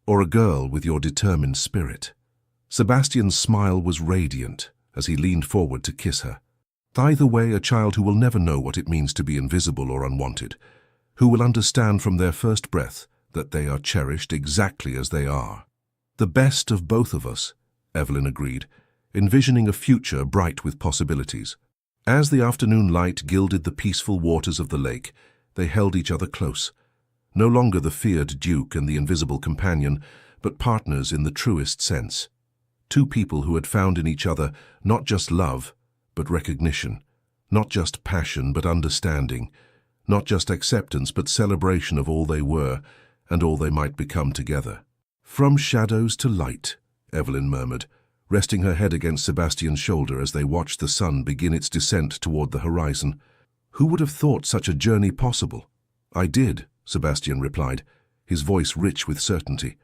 or a girl with your determined spirit." Sebastian's smile was radiant as he leaned forward to kiss her. Either way, a child who will never know what it means to be invisible or unwanted, who will understand from their first breath that they are cherished exactly as they are. "The best of both of us," Evelyn agreed, envisioning a future bright with possibilities. As the afternoon light gilded the peaceful waters of the lake, they held each other close. No longer the feared duke and the invisible companion, but partners in the truest sense. Two people who had found in each other not just love, but recognition, not just passion, but understanding, not just acceptance, but celebration of all they were and all they might become together. "From shadows to light," Evelyn murmured, resting her head against Sebastian's shoulder as they watched the sun begin its descent toward the horizon. "Who would have thought such a journey possible?" "I did," Sebastian replied, his voice rich with certainty.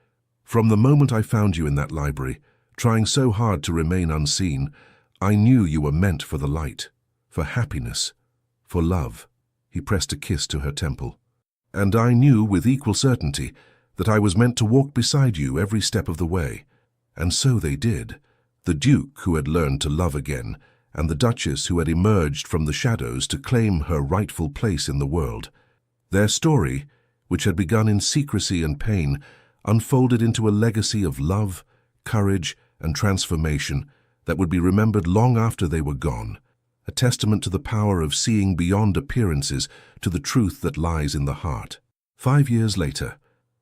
"From the moment I found you in that library, trying so hard to remain unseen, I knew you were meant for the light, for happiness, for love." He pressed a kiss to her temple. "And I knew with equal certainty that I was meant to walk beside you every step of the way." And so they did. The Duke, who had learned to love again, and the Duchess, who had emerged from the shadows to claim her rightful place in the world. Their story, which had begun in secrecy and pain, unfolded into a legacy of love, courage, and transformation that would be remembered long after they were gone, a testament to the power of seeing beyond appearances to the truth that lies in the heart. 5 years later,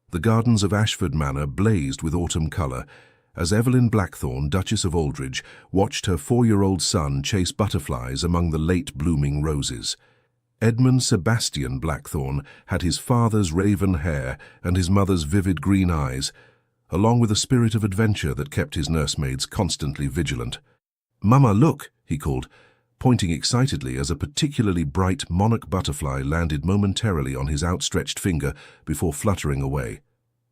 the gardens of Ashford Manor blazed with autumn colour as Evelyn Blackthorne, Duchess of Aldridge, watched her 4-year-old son chase butterflies among the late-blooming roses. Edmund Sebastian Blackthorne had his father's raven hair and his mother's vivid green eyes, along with a spirit of adventure that kept his nursemaids constantly vigilant. "Mama, look!" he called, pointing excitedly as a particularly bright monarch butterfly landed momentarily on his outstretched finger before fluttering away.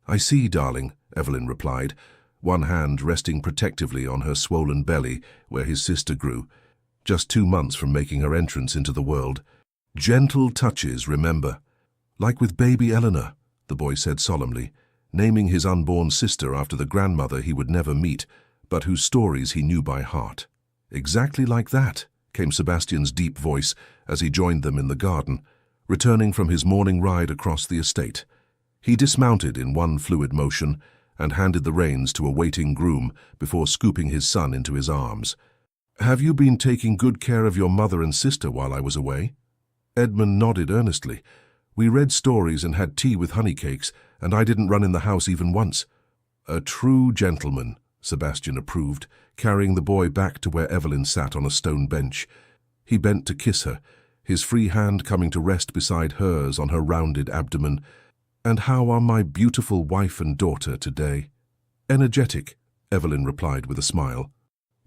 "I see, darling," Evelyn replied, one hand resting protectively on her swollen belly where his sister grew, just 2 months from making her entrance into the world. "Gentle touches, remember." "Like with baby Eleanor," the boy said solemnly, naming his unborn sister after the grandmother he would never meet, but whose stories he knew by heart. "Exactly like that," came Sebastian's deep voice as he joined them in the garden, returning from his morning ride across the estate. He dismounted in one fluid motion and handed the reins to a waiting groom before scooping his son into his arms. "Have you been taking good care of your mother and sister while I was away?" Edmund nodded earnestly. "We read stories and had tea with honeycakes, and I didn't run in the house even once." "A true gentleman," Sebastian approved, carrying the boy back to where Evelyn sat on a stone bench. He bent to kiss her, his free hand coming to rest beside hers on her rounded abdomen. "And how are my beautiful wife and daughter today?" "Energetic," Evelyn replied with a smile.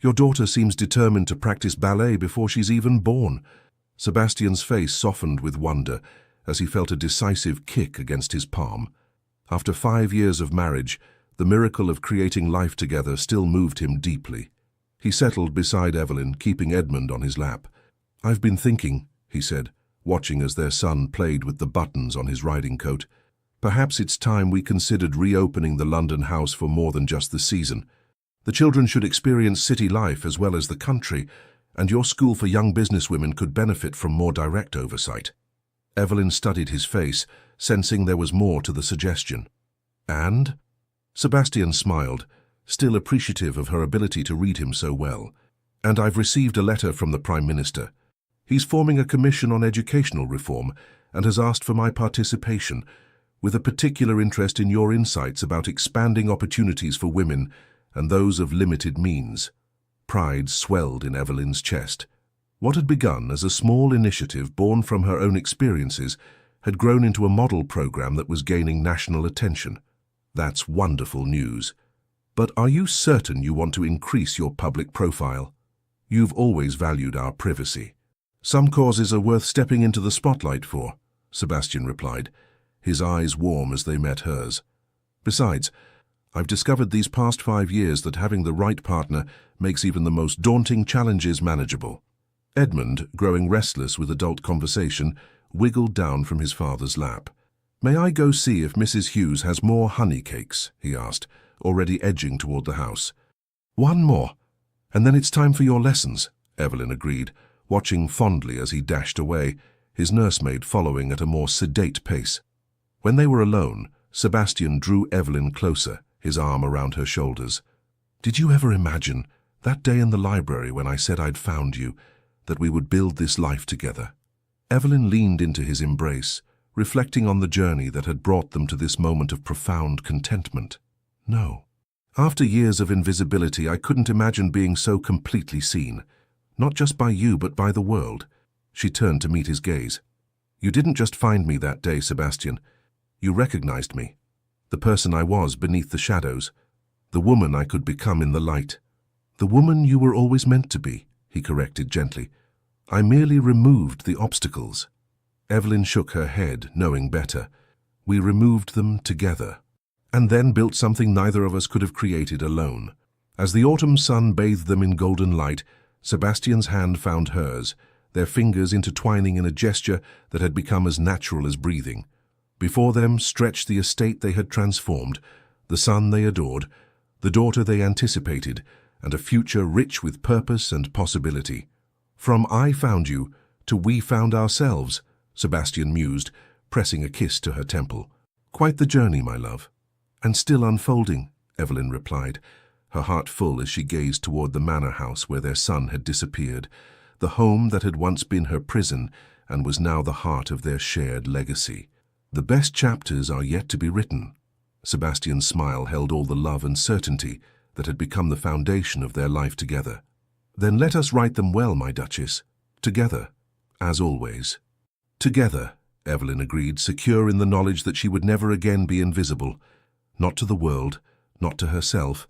"Your daughter seems determined to practice ballet before she's even born." Sebastian's face softened with wonder as he felt a decisive kick against his palm. After 5 years of marriage, the miracle of creating life together still moved him deeply. He settled beside Evelyn, keeping Edmund on his lap. "I've been thinking," he said, watching as their son played with the buttons on his riding coat. "Perhaps it's time we considered reopening the London house for more than just the season. The children should experience city life as well as the country, and your school for young businesswomen could benefit from more direct oversight." Evelyn studied his face, sensing there was more to the suggestion. "And?" Sebastian smiled, still appreciative of her ability to read him so well. "And I've received a letter from the Prime Minister. He's forming a commission on educational reform and has asked for my participation, with a particular interest in your insights about expanding opportunities for women and those of limited means." Pride swelled in Evelyn's chest. What had begun as a small initiative born from her own experiences had grown into a model program that was gaining national attention. "That's wonderful news. But are you certain you want to increase your public profile? You've always valued our privacy." Some causes are worth stepping into the spotlight for, Sebastian replied, his eyes warm as they met hers. Besides, I've discovered these past 5 years that having the right partner makes even the most daunting challenges manageable. Edmund, growing restless with adult conversation, wiggled down from his father's lap. "May I go see if Mrs. Hughes has more honey cakes?" he asked, already edging toward the house. "One more, and then it's time for your lessons," Evelyn agreed, watching fondly as he dashed away, his nursemaid following at a more sedate pace. When they were alone, Sebastian drew Evelyn closer, his arm around her shoulders. "Did you ever imagine, that day in the library when I said I'd found you, that we would build this life together?" Evelyn leaned into his embrace, reflecting on the journey that had brought them to this moment of profound contentment. "No. After years of invisibility, I couldn't imagine being so completely seen. Not just by you, but by the world." She turned to meet his gaze. "You didn't just find me that day, Sebastian. You recognized me. The person I was beneath the shadows. The woman I could become in the light. The woman you were always meant to be," he corrected gently. "I merely removed the obstacles." Evelyn shook her head, knowing better. "We removed them together, and then built something neither of us could have created alone." As the autumn sun bathed them in golden light, Sebastian's hand found hers, their fingers intertwining in a gesture that had become as natural as breathing. Before them stretched the estate they had transformed, the son they adored, the daughter they anticipated, and a future rich with purpose and possibility. "From I found you to we found ourselves," Sebastian mused, pressing a kiss to her temple. "Quite the journey, my love." "And still unfolding," Evelyn replied, her heart full as she gazed toward the manor house where their son had disappeared, the home that had once been her prison and was now the heart of their shared legacy. "The best chapters are yet to be written." Sebastian's smile held all the love and certainty that had become the foundation of their life together. "Then let us write them well, my Duchess. Together, as always." "Together," Evelyn agreed, secure in the knowledge that she would never again be invisible. Not to the world, not to herself,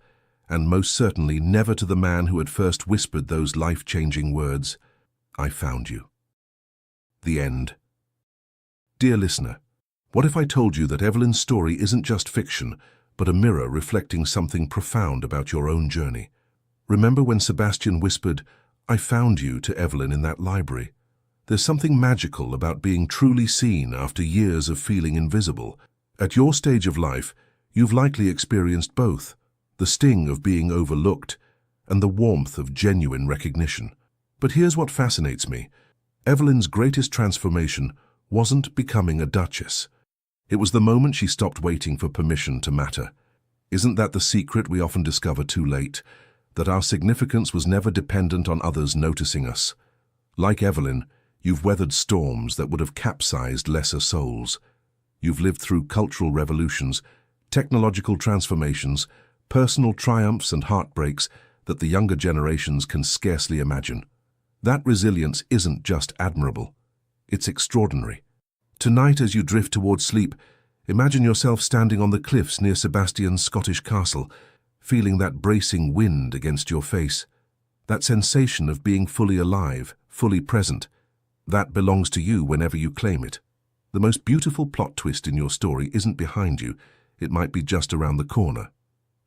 and most certainly never to the man who had first whispered those life-changing words, "I found you." The end. Dear listener, what if I told you that Evelyn's story isn't just fiction, but a mirror reflecting something profound about your own journey? Remember when Sebastian whispered, "I found you," to Evelyn in that library? There's something magical about being truly seen after years of feeling invisible. At your stage of life, you've likely experienced both, the sting of being overlooked and the warmth of genuine recognition. But here's what fascinates me. Evelyn's greatest transformation wasn't becoming a duchess. It was the moment she stopped waiting for permission to matter. Isn't that the secret we often discover too late? That our significance was never dependent on others noticing us. Like Evelyn, you've weathered storms that would have capsized lesser souls. You've lived through cultural revolutions, technological transformations, personal triumphs and heartbreaks that the younger generations can scarcely imagine. That resilience isn't just admirable, it's extraordinary. Tonight, as you drift towards sleep, imagine yourself standing on the cliffs near Sebastian's Scottish castle, feeling that bracing wind against your face. That sensation of being fully alive, fully present, that belongs to you whenever you claim it. The most beautiful plot twist in your story isn't behind you, it might be just around the corner.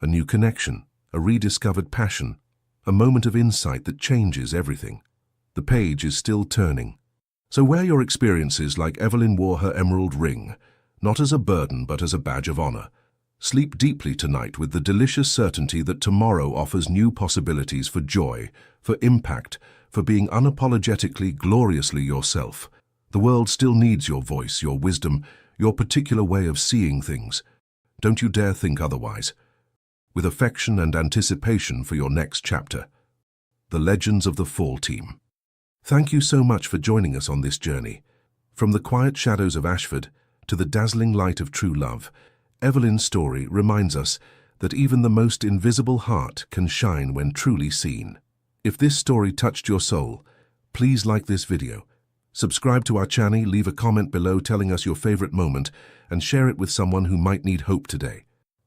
A new connection, a rediscovered passion, a moment of insight that changes everything. The page is still turning. So wear your experiences like Evelyn wore her emerald ring, not as a burden but as a badge of honor. Sleep deeply tonight with the delicious certainty that tomorrow offers new possibilities for joy, for impact, for being unapologetically, gloriously yourself. The world still needs your voice, your wisdom, your particular way of seeing things. Don't you dare think otherwise. With affection and anticipation for your next chapter. The Legends of the Fall Team. Thank you so much for joining us on this journey. From the quiet shadows of Ashford to the dazzling light of true love, Evelyn's story reminds us that even the most invisible heart can shine when truly seen. If this story touched your soul, please like this video, subscribe to our channel, leave a comment below telling us your favorite moment, and share it with someone who might need hope today.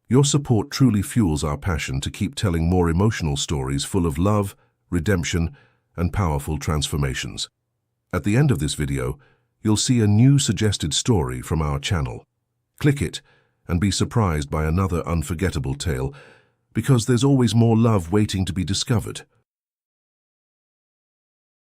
Your support truly fuels our passion to keep telling more emotional stories full of love, redemption, and powerful transformations. At the end of this video, you'll see a new suggested story from our channel. Click it and be surprised by another unforgettable tale, because there's always more love waiting to be discovered.